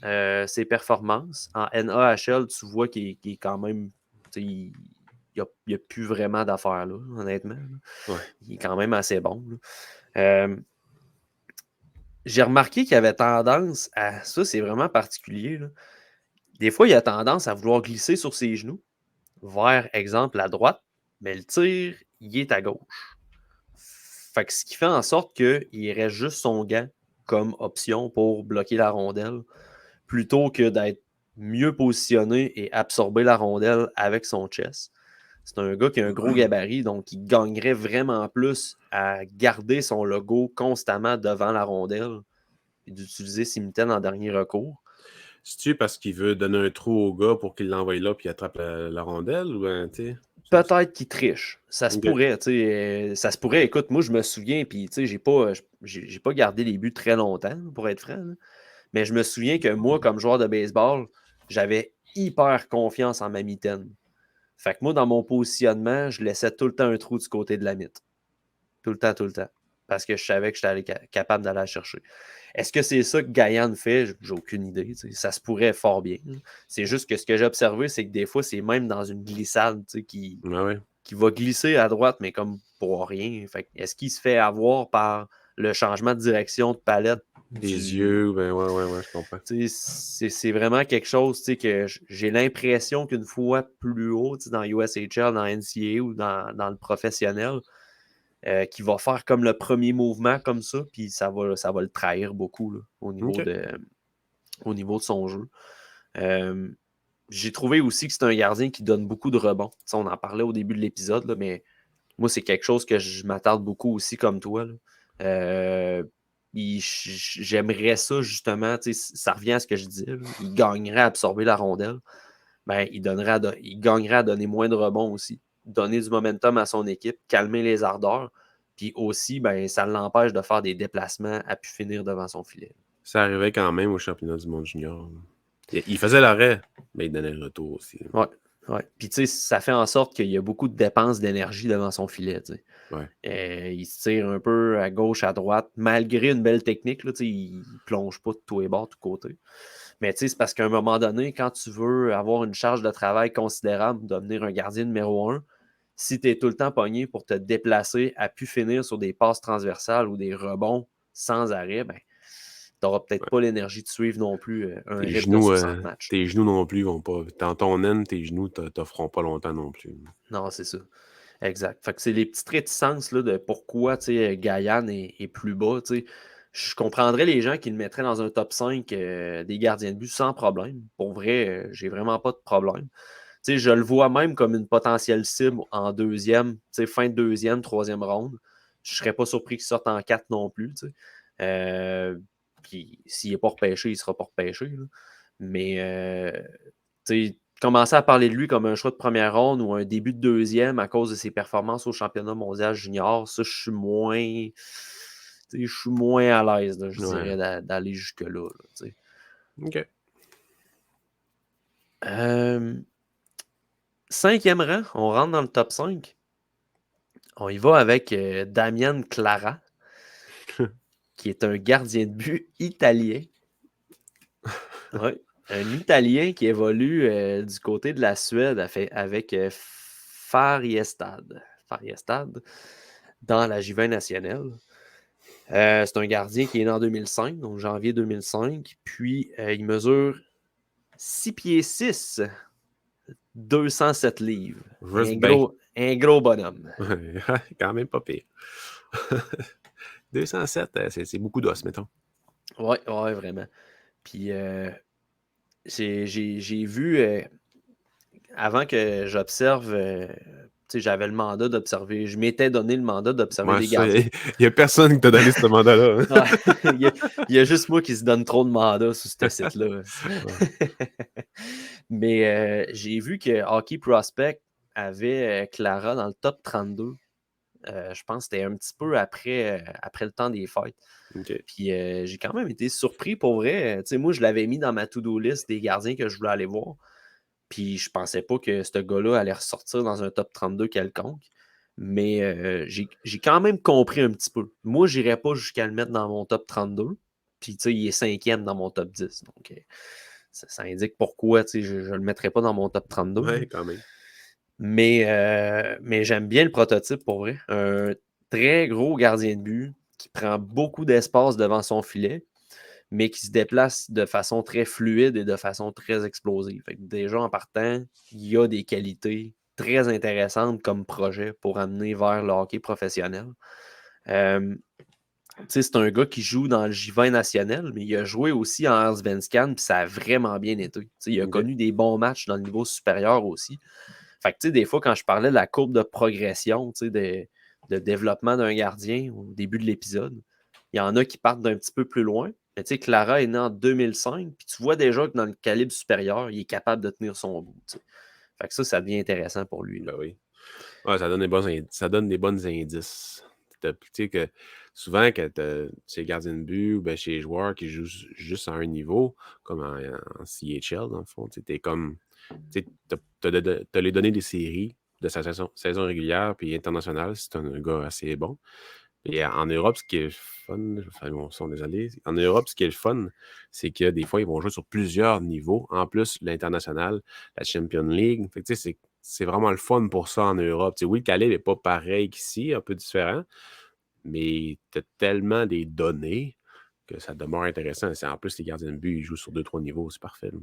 ses performances. En NAHL, tu vois qu'il est quand même. Il n'y a plus vraiment d'affaires là, honnêtement. Ouais. Il est quand même assez bon. J'ai remarqué qu'il avait tendance à. Ça, c'est vraiment particulier. Là. Des fois, il a tendance à vouloir glisser sur ses genoux vers, exemple, la droite, mais le tir, il est à gauche. Fait que ce qui fait en sorte qu'il reste juste son gant comme option pour bloquer la rondelle, plutôt que d'être mieux positionné et absorber la rondelle avec son chest. C'est un gars qui a un gros gabarit, donc il gagnerait vraiment plus à garder son logo constamment devant la rondelle et d'utiliser ses mitaines en dernier recours. C'est-tu parce qu'il veut donner un trou au gars pour qu'il l'envoie là puis il attrape la rondelle ou tu sais? Peut-être qu'il triche. Ça se OK. pourrait, tu sais. Ça se pourrait. Écoute, moi, je me souviens, puis tu sais, j'ai pas gardé les buts très longtemps, pour être franc. Là. Mais je me souviens que moi, comme joueur de baseball, j'avais hyper confiance en ma mitaine. Fait que moi, dans mon positionnement, je laissais tout le temps un trou du côté de la mythe. Tout le temps, tout le temps. Parce que je savais que j'étais capable d'aller la chercher. Est-ce que c'est ça que Gaïan fait? J'ai aucune idée. Ça se pourrait fort bien. C'est juste que ce que j'ai observé, c'est que des fois, c'est même dans une glissade qui Ouais. va glisser à droite, mais comme pour rien. Fait, est-ce qu'il se fait avoir par le changement de direction de palette Les du. yeux, ben ouais, je comprends. C'est vraiment quelque chose que j'ai l'impression qu'une fois plus haut, dans USHL, dans NCAA ou dans le professionnel, qui va faire comme le premier mouvement comme ça, puis ça va le trahir beaucoup là, au niveau OK. de son jeu. J'ai trouvé aussi que c'est un gardien qui donne beaucoup de rebonds. T'sais, on en parlait au début de l'épisode, là, mais moi, c'est quelque chose que je m'attarde beaucoup aussi comme toi. Là. J'aimerais ça, justement. Ça revient à ce que je disais. Là. Il gagnerait à absorber la rondelle. Ben, il gagnerait à donner moins de rebonds aussi. Donner du momentum à son équipe, calmer les ardeurs. Puis aussi, ben, ça l'empêche de faire des déplacements à pu finir devant son filet. Ça arrivait quand même au championnat du monde junior. Il faisait l'arrêt, mais il donnait le retour aussi. Ouais. Ouais. Puis tu sais, ça fait en sorte qu'il y a beaucoup de dépenses d'énergie devant son filet. T'sais. Ouais. Il se tire un peu à gauche, à droite, malgré une belle technique. Là, il ne plonge pas de tous les bords, de tous côtés. Mais c'est parce qu'à un moment donné, quand tu veux avoir une charge de travail considérable, devenir un gardien numéro 1, si tu es tout le temps pogné pour te déplacer à pu finir sur des passes transversales ou des rebonds sans arrêt, ben, tu n'auras peut-être pas l'énergie de suivre non plus un rythme de 60 matchs. Tes genoux non plus vont pas. Dans ton N, tes genoux t'offront pas longtemps non plus. Non, c'est ça. Exact. Fait que c'est les petites réticences là, de pourquoi Gaïan est plus bas. T'sais. Je comprendrais les gens qui le mettraient dans un top 5 des gardiens de but sans problème. Pour vrai, j'ai vraiment pas de problème. T'sais, je le vois même comme une potentielle cible en deuxième, fin de deuxième, troisième ronde. Je serais pas surpris qu'il sorte en 4 non plus. Puis s'il n'est pas repêché, il sera pas repêché. Là. Mais commencer à parler de lui comme un choix de première ronde ou un début de deuxième à cause de ses performances au championnat mondial junior, ça, je suis moins à l'aise, là, je Ouais. dirais, d'aller jusque-là. Là, OK. 5e rang, on rentre dans le top 5. On y va avec Damian Clara, qui est un gardien de but italien. Ouais. Un Italien qui évolue du côté de la Suède avec Färjestad dans la JV nationale. C'est un gardien qui est né en 2005, donc janvier 2005. Puis, il mesure 6 pieds 6, 207 livres. Juste bien. Un gros bonhomme. Ouais, quand même pas pire. 207, c'est beaucoup d'os, mettons. Ouais, vraiment. Puis, j'ai vu avant que j'observe, j'avais le mandat d'observer. Je m'étais donné le mandat d'observer des ça, gardiens. il n'y a personne qui t'a donné ce mandat-là. Hein. Ouais, il y a juste moi qui se donne trop de mandats sur ce site-là. Mais j'ai vu que Hockey Prospect avait Clara dans le top 32. Je pense que c'était un petit peu après le temps des fêtes. Okay. Puis j'ai quand même été surpris pour vrai. Moi, je l'avais mis dans ma to-do list des gardiens que je voulais aller voir. Puis je pensais pas que ce gars-là allait ressortir dans un top 32 quelconque. Mais j'ai quand même compris un petit peu. Moi, j'irais pas jusqu'à le mettre dans mon top 32. Puis il est 5e dans mon top 10. Donc ça indique pourquoi je ne le mettrais pas dans mon top 32. Ouais, quand même. Mais j'aime bien le prototype pour vrai. Un très gros gardien de but qui prend beaucoup d'espace devant son filet, mais qui se déplace de façon très fluide et de façon très explosive. Fait que déjà, en partant, il y a des qualités très intéressantes comme projet pour amener vers le hockey professionnel. C'est un gars qui joue dans le J20 national, mais il a joué aussi en Allsvenskan, puis ça a vraiment bien été. Il a connu des bons matchs dans le niveau supérieur aussi. Fait que, des fois, quand je parlais de la courbe de progression, de développement d'un gardien au début de l'épisode, il y en a qui partent d'un petit peu plus loin. Mais Clara est né en 2005, puis tu vois déjà que dans le calibre supérieur, il est capable de tenir son bout. Fait que ça devient intéressant pour lui. Là. Ben oui. Ouais, ça donne des bons indices. Tu sais que souvent, quand tu es gardien de but ou chez les joueurs qui jouent juste à un niveau, comme en CHL, dans le fond, tu es comme. Tu as les données des séries de sa saison régulière puis internationale, si tu un gars assez bon. Et en Europe, ce qui est fun, je vais faire mon son, désolé. En Europe, ce qui est le fun, c'est que des fois, ils vont jouer sur plusieurs niveaux. En plus, l'international, la Champions League. Fait que, c'est vraiment le fun pour ça en Europe. Oui, le calibre n'est pas pareil qu'ici, un peu différent, mais tu as tellement des données que ça demeure intéressant. En plus, les gardiens de but, ils jouent sur 2-3 niveaux, c'est parfait. Là.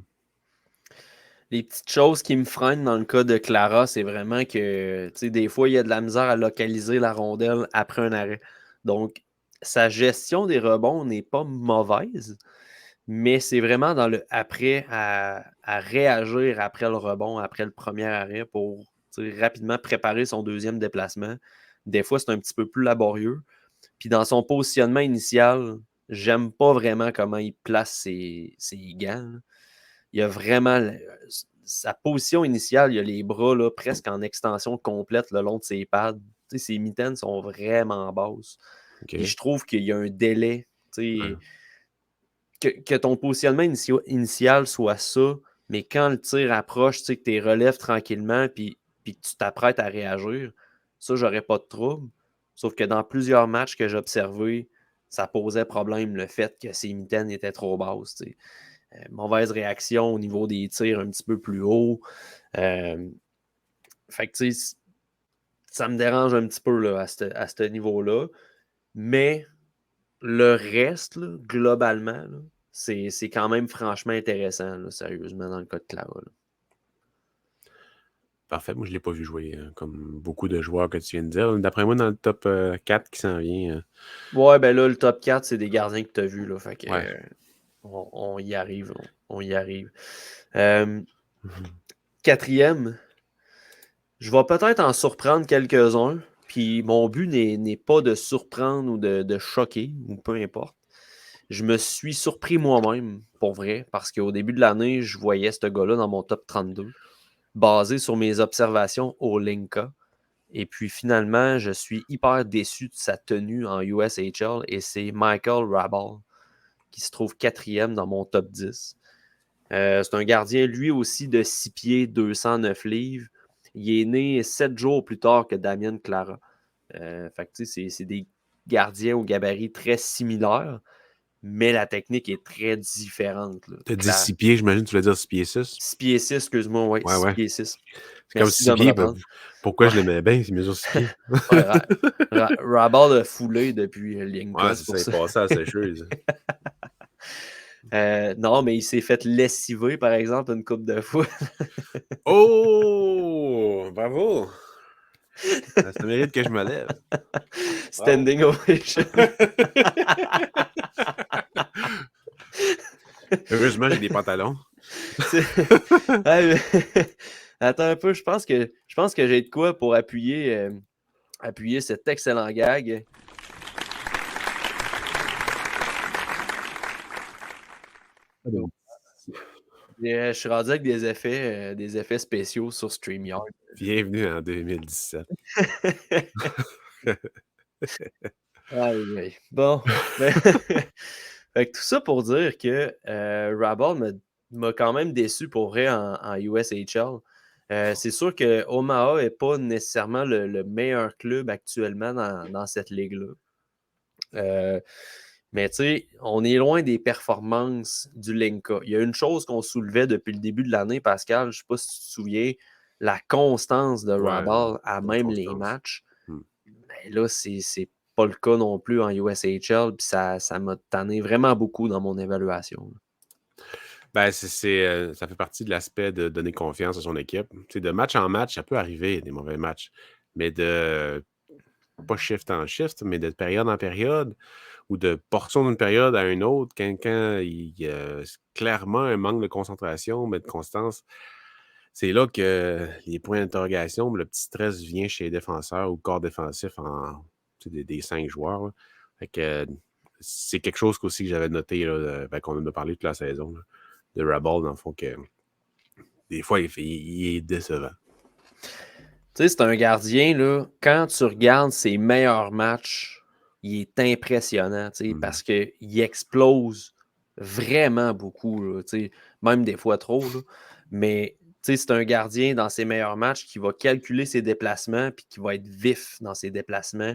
Les petites choses qui me freinent dans le cas de Clara, c'est vraiment que, des fois, il y a de la misère à localiser la rondelle après un arrêt. Donc, sa gestion des rebonds n'est pas mauvaise, mais c'est vraiment dans le après à réagir après le rebond, après le premier arrêt pour rapidement préparer son deuxième déplacement. Des fois, c'est un petit peu plus laborieux. Puis dans son positionnement initial, j'aime pas vraiment comment il place ses gants. Là. Il y a vraiment sa position initiale, il a les bras là, presque en extension complète le long de ses pads. Ses mitaines sont vraiment basses. Okay. Et je trouve qu'il y a un délai. Que ton positionnement initial soit ça, mais quand le tir approche, que tu relèves tranquillement puis que tu t'apprêtes à réagir, ça, j'aurais pas de trouble. Sauf que dans plusieurs matchs que j'ai observés, ça posait problème le fait que ses mitaines étaient trop basses. Mauvaise réaction au niveau des tirs un petit peu plus haut. Fait que, tu sais, ça me dérange un petit peu là, à ce niveau-là. Mais le reste, là, globalement, là, c'est quand même franchement intéressant, là, sérieusement, dans le cas de Clara. Là. Parfait. Moi, je ne l'ai pas vu jouer comme beaucoup de joueurs que tu viens de dire. D'après moi, dans le top 4 qui s'en vient. Ouais, ben là, le top 4, c'est des gardiens que tu as vus. Là, fait que, ouais. On y arrive. On y arrive. Quatrième, je vais peut-être en surprendre quelques-uns. Puis mon but n'est pas de surprendre ou de choquer, ou peu importe. Je me suis surpris moi-même, pour vrai, parce qu'au début de l'année, je voyais ce gars-là dans mon top 32, basé sur mes observations au Linka. Et puis finalement, je suis hyper déçu de sa tenue en USHL et c'est Michael Rabal qui se trouve 4e dans mon top 10. C'est un gardien, lui aussi, de 6 pieds, 209 livres. Il est né 7 jours plus tard que Damien Clara. Fait que, c'est des gardiens au gabarit très similaires, mais la technique est très différente. Tu as dit 6 pieds, j'imagine que tu voulais dire 6 pieds 6. 6 pieds 6, excuse-moi, oui, 6 pieds 6. C'est comme 6 pieds, pourquoi je l'aimais bien, il mesure 6 pieds? Ouais, Rabal a foulé depuis Lincoln. Ouais, c'est ça, il passait à la sécheuse. Non, mais il s'est fait lessiver, par exemple, une couple de fois. Oh! Bravo! Ça mérite que je me lève. Standing ovation. Heureusement, j'ai des pantalons. Attends un peu, je pense que j'ai de quoi pour appuyer cet excellent gag. Je suis rendu avec des effets spéciaux sur StreamYard. Bienvenue en 2017. Aïe, aïe. Bon. Fait que tout ça pour dire que Rabal m'a quand même déçu pour vrai en USHL. C'est sûr que Omaha n'est pas nécessairement le meilleur club actuellement dans cette ligue-là. Mais tu sais, on est loin des performances du Lenka. Il y a une chose qu'on soulevait depuis le début de l'année, Pascal, je ne sais pas si tu te souviens, la constance de Ouais, Rabal à bonne même les constance. matchs. Mais là, c'est pas le cas non plus en USHL, puis ça m'a tanné vraiment beaucoup dans mon évaluation. Ben, ça fait partie de l'aspect de donner confiance à son équipe. T'sais, de match en match, ça peut arriver, des mauvais matchs. Mais pas shift en shift, mais de période en période ou de portion d'une période à une autre, quand il y a clairement un manque de concentration, mais de constance, c'est là que les points d'interrogation, le petit stress vient chez les défenseurs ou corps défensif des 5 joueurs. Là. Fait que c'est quelque chose aussi que j'avais noté, là, qu'on en a parlé toute la saison, là, de Rabal, dans le fond, que des fois, il est décevant. Tu sais, c'est un gardien, là, quand tu regardes ses meilleurs matchs, il est impressionnant, tu sais, parce qu'il explose vraiment beaucoup, là, tu sais, même des fois trop, là. Mais tu sais, c'est un gardien dans ses meilleurs matchs qui va calculer ses déplacements puis qui va être vif dans ses déplacements.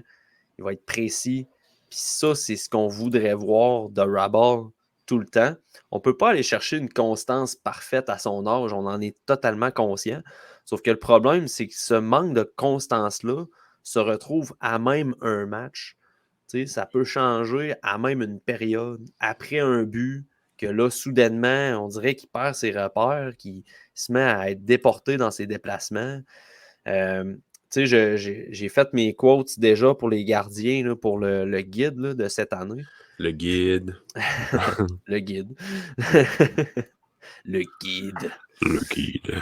Il va être précis. Puis ça, c'est ce qu'on voudrait voir de Rabal tout le temps. On ne peut pas aller chercher une constance parfaite à son âge, on en est totalement conscient. Sauf que le problème, c'est que ce manque de constance-là se retrouve à même un match. Tu sais, ça peut changer à même une période, après un but, que là, soudainement, on dirait qu'il perd ses repères, qu'il se met à être déporté dans ses déplacements. Tu sais, j'ai fait mes quotes déjà pour les gardiens, là, pour le guide là, de cette année. Le guide. Le guide. Le guide. Le guide.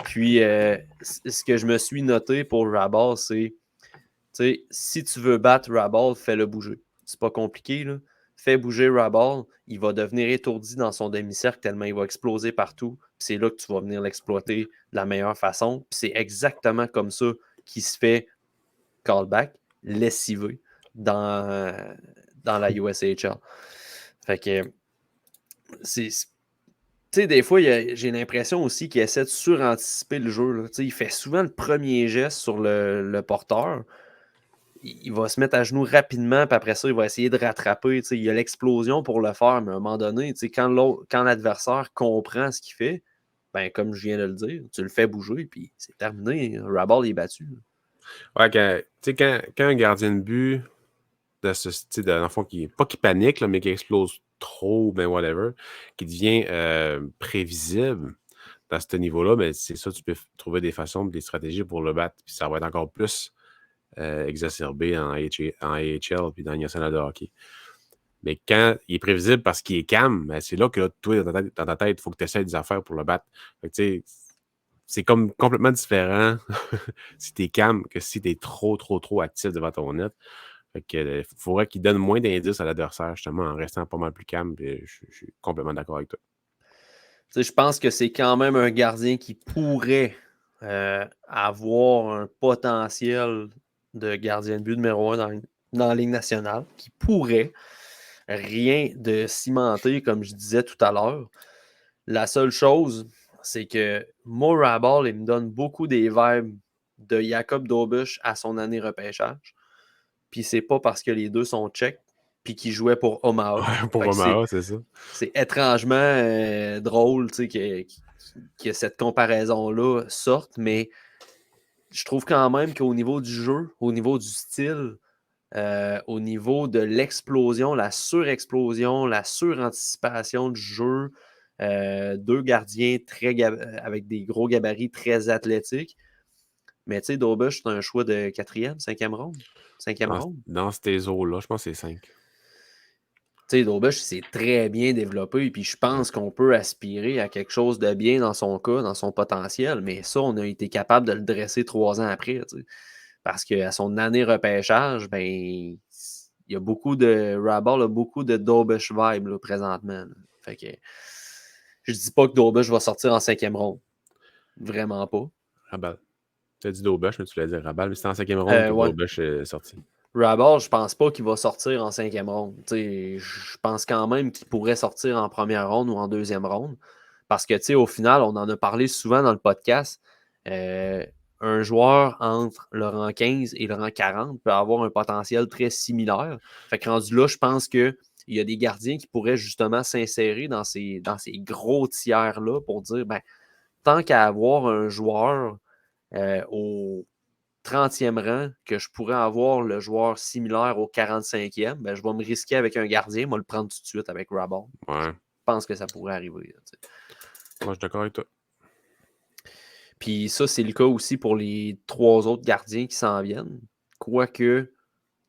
Puis, ce que je me suis noté pour Rabal, c'est, tu sais, si tu veux battre Rabal, fais-le bouger. C'est pas compliqué, là. Fais bouger Rabal, il va devenir étourdi dans son demi-cercle tellement il va exploser partout. Puis c'est là que tu vas venir l'exploiter de la meilleure façon. Puis c'est exactement comme ça qu'il se fait callback, lessivé dans la USHL. Fait que c'est. Tu sais, des fois, j'ai l'impression aussi qu'il essaie de suranticiper le jeu. Là. Il fait souvent le premier geste sur le porteur. Il va se mettre à genoux rapidement, puis après ça, il va essayer de rattraper. Il y a l'explosion pour le faire, mais à un moment donné, quand l'adversaire comprend ce qu'il fait, ben, comme je viens de le dire, tu le fais bouger, puis c'est terminé. Rabal est battu. Ouais, quand un gardien de but de ce style, dans le fond, pas qui panique, là, mais qui explose trop, ben whatever, qui devient prévisible dans ce niveau-là, ben c'est ça, tu peux trouver des façons, des stratégies pour le battre. Puis ça va être encore plus exacerbé en AHL puis dans le national de hockey. Mais quand il est prévisible parce qu'il est calme, ben c'est là que là, toi, dans ta tête, il faut que tu essaies des affaires pour le battre. Fait que, tu sais, c'est comme complètement différent si tu es calme que si tu es trop, trop, trop actif devant ton net. Fait que, faudrait qu'il donne moins d'indices à l'adversaire, justement, en restant pas mal plus calme. Puis je suis complètement d'accord avec toi. Je pense que c'est quand même un gardien qui pourrait avoir un potentiel de gardien de but numéro 1 dans la Ligue nationale, qui pourrait, rien de cimenté, comme je disais tout à l'heure. La seule chose, c'est que moi, Rabal, il me donne beaucoup des vibes de Jacob Dobush à son année repêchage. Puis c'est pas parce que les deux sont tchèques, puis qu'ils jouaient pour Omaha. Pour Fait que Omaha, c'est ça. c'est étrangement drôle que cette comparaison-là sorte, mais je trouve quand même qu'au niveau du jeu, au niveau du style, au niveau de l'explosion, la surexplosion, la suranticipation du jeu, deux gardiens avec des gros gabarits très athlétiques. Mais tu sais, Dobush, c'est un choix de quatrième, cinquième ronde. Cinquième ronde. Dans ces eaux-là, je pense que c'est 5. sais, Daubesh s'est très bien développé, puis je pense qu'on peut aspirer à quelque chose de bien dans son cas, dans son potentiel, mais ça, on a été capable de le dresser 3 ans après, tu sais. Parce qu'à son année repêchage, ben, il y a beaucoup de. Rabal a beaucoup de Daubesh vibe là, présentement. Là. Fait que je dis pas que Daubesh va sortir en 5e ronde. Vraiment pas. Rabal. Tu as dit Daubesh, mais tu l'as dit Rabal, mais c'est en 5e ronde que Ouais. Daubesh est sorti. Rabal, je pense pas qu'il va sortir en 5e ronde. T'sais, je pense quand même qu'il pourrait sortir en première ronde ou en 2e ronde. Parce que, au final, on en a parlé souvent dans le podcast. Un joueur entre le rang 15 et le rang 40 peut avoir un potentiel très similaire. Fait que rendu là, je pense qu'il y a des gardiens qui pourraient justement s'insérer dans ces gros tiers-là pour dire, ben, tant qu'à avoir un joueur au 30e rang, que je pourrais avoir le joueur similaire au 45e, ben, je vais me risquer avec un gardien, moi le prendre tout de suite avec Rabal. Ouais. Je pense que ça pourrait arriver. Là, Moi, je suis d'accord avec toi. puis ça, c'est le cas aussi pour les 3 autres gardiens qui s'en viennent. Quoique,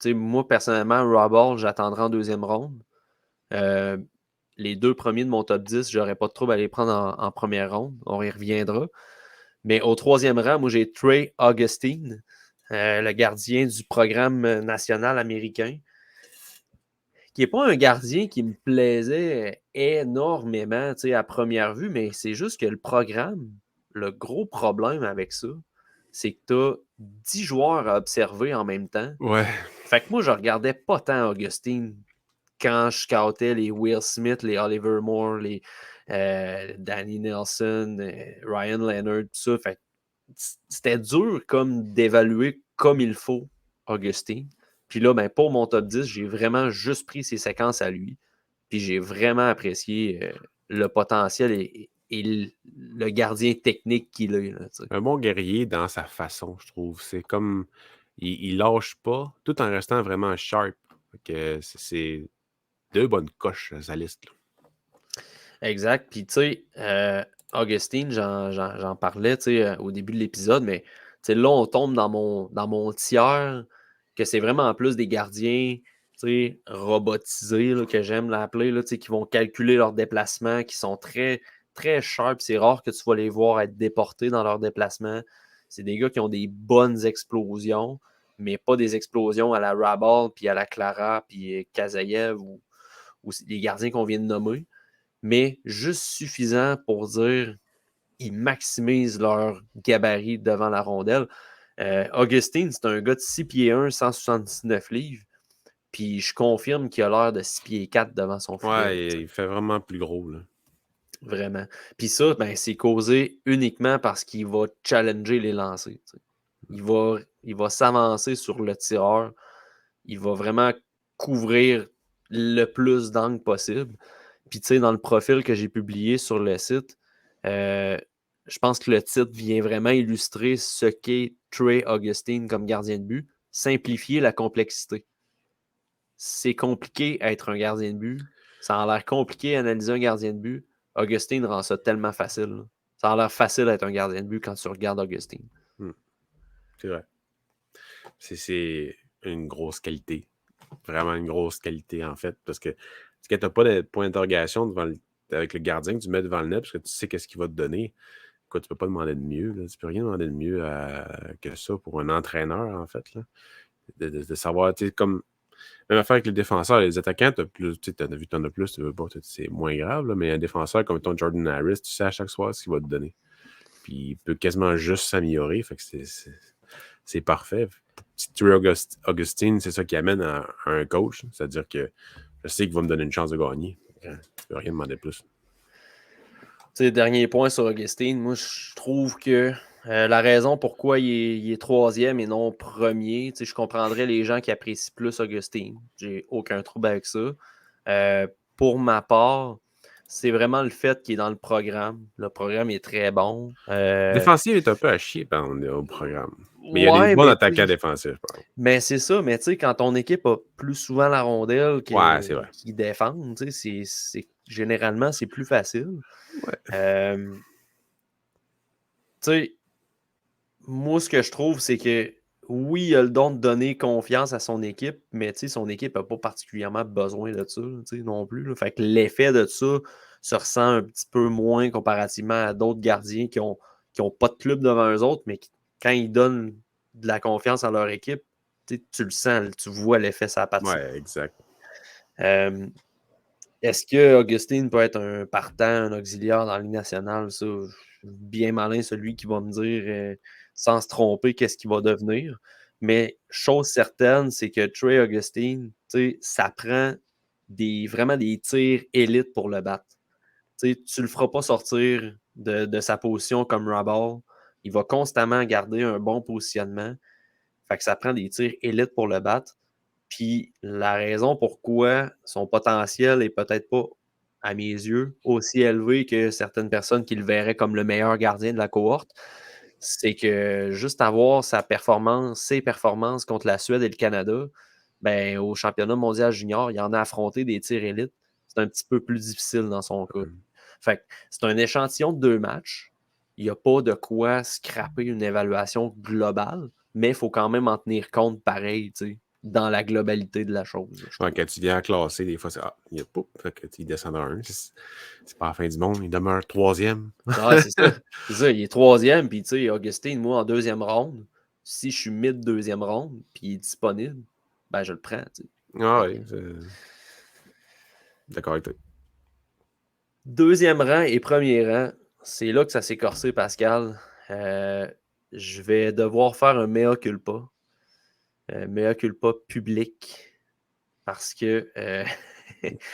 moi, personnellement, Rabal, j'attendrai en 2e ronde. Les 2 premiers de mon top 10, j'aurais pas de trouble à les prendre en première ronde. On y reviendra. Mais au 3e rang, moi, j'ai Trey Augustine, le gardien du programme national américain, qui n'est pas un gardien qui me plaisait énormément à première vue, mais c'est juste que le programme, le gros problème avec ça, c'est que tu as 10 joueurs à observer en même temps. Ouais. Fait que moi, je regardais pas tant Augustine quand je scoutais les Will Smith, les Oliver Moore, les Danny Nelson, Ryan Leonard, tout ça. Fait que c'était dur comme d'évaluer comme il faut Augustine. Puis là, ben, pour mon top 10, j'ai vraiment juste pris ses séquences à lui. Puis j'ai vraiment apprécié le potentiel et le gardien technique qu'il est. Là, Un bon guerrier dans sa façon, je trouve. C'est comme. Il lâche pas, tout en restant vraiment sharp. Que c'est 2 bonnes coches, sa liste. Là. Exact. Puis tu sais, Augustine, j'en parlais au début de l'épisode, mais là, on tombe dans mon tiers que c'est vraiment en plus des gardiens robotisés, là, que j'aime l'appeler, là, qui vont calculer leurs déplacements, qui sont très, très sharp. C'est rare que tu vas les voir être déportés dans leurs déplacements. C'est des gars qui ont des bonnes explosions, mais pas des explosions à la Rabal, puis à la Clara, puis Kazayev ou les gardiens qu'on vient de nommer, mais juste suffisant pour dire ils maximisent leur gabarit devant la rondelle. Augustine, c'est un gars de 6 pieds 1, 179 livres. Puis je confirme qu'il a l'air de 6 pieds 4 devant son filet. Ouais, il fait vraiment plus gros. Là. Vraiment. Puis ça, ben, c'est causé uniquement parce qu'il va challenger les lancers. T'sais. Il va s'avancer sur le tireur. Il va vraiment couvrir le plus d'angles possible. Puis, tu sais, dans le profil que j'ai publié sur le site, je pense que le titre vient vraiment illustrer ce qu'est Trey Augustine comme gardien de but, simplifier la complexité. C'est compliqué être un gardien de but. Ça a l'air compliqué d'analyser un gardien de but. Augustine rend ça tellement facile. Là. Ça a l'air facile d'être un gardien de but quand tu regardes Augustine. C'est vrai. C'est une grosse qualité. Vraiment une grosse qualité, en fait. Parce que tu n'as pas de point d'interrogation avec le gardien que tu mets devant le net parce que tu sais qu'est-ce qu'il va te donner. Quoi, tu peux pas demander de mieux. Là. Tu peux rien demander de mieux que ça pour un entraîneur, en fait. Là. De savoir, tu sais, comme. Même affaire avec les défenseurs, les attaquants, tu as vu que tu en as plus, tu veux pas, c'est moins grave, là, mais un défenseur comme ton Jordan Harris, tu sais à chaque soir ce qu'il va te donner. Puis il peut quasiment juste s'améliorer, fait que c'est parfait. Petit Trey Augustine, c'est ça qui amène à un coach, c'est-à-dire que je sais qu'il va me donner une chance de gagner. Tu peux rien demander de plus. Dernier point sur Augustine, moi je trouve que la raison pourquoi il est 3e et non premier, je comprendrais les gens qui apprécient plus Augustine. J'ai aucun trouble avec ça. Pour ma part, c'est vraiment le fait qu'il est dans le programme. Le programme est très bon. Défensif est un peu à chier au programme. Mais il y a des Ouais, bons mais attaquants défensifs. mais c'est ça, mais tu sais, quand ton équipe a plus souvent la rondelle Ouais, c'est vrai. qu'ils défendent, généralement c'est plus facile. Ouais. Tu sais, moi, ce que je trouve, c'est que oui, il a le don de donner confiance à son équipe, mais son équipe n'a pas particulièrement besoin de ça non plus. Là. Fait que l'effet de ça se ressent un petit peu moins comparativement à d'autres gardiens qui ont pas de club devant eux autres, mais quand ils donnent de la confiance à leur équipe, tu le sens, tu vois l'effet sur la patine. Ouais, exact. Est-ce que Augustine peut être un partant, un auxiliaire dans la Ligue nationale? Ça, bien malin, celui qui va me dire sans se tromper qu'est-ce qu'il va devenir. Mais chose certaine, c'est que Trey Augustine, ça prend vraiment des tirs élites pour le battre. Tu ne le feras pas sortir de sa position comme Rabal. Il va constamment garder un bon positionnement. Fait que ça prend des tirs élites pour le battre. Puis la raison pourquoi son potentiel est peut-être pas, à mes yeux, aussi élevé que certaines personnes qui le verraient comme le meilleur gardien de la cohorte, c'est que juste avoir ses performances contre la Suède et le Canada, ben, au championnat mondial junior, il en a affronté des tirs élites. C'est un petit peu plus difficile dans son cas. Fait que c'est un échantillon de 2 matchs. Il n'y a pas de quoi scraper une évaluation globale, mais il faut quand même en tenir compte pareil, dans la globalité de la chose. Ouais, quand tu viens à classer, des fois, c'est il y a pas, fait que il descend à 1. C'est pas la fin du monde, il demeure 3e. Ah, c'est ça. C'est ça, il est 3e, puis Augustine, moi, en 2e ronde, si je suis mid 2e ronde, puis il est disponible, ben je le prends. Ah oui, d'accord avec toi. 2e rang et 1er rang, c'est là que ça s'est corsé, Pascal. Je vais devoir faire un mea culpa. Mea culpa public. Parce que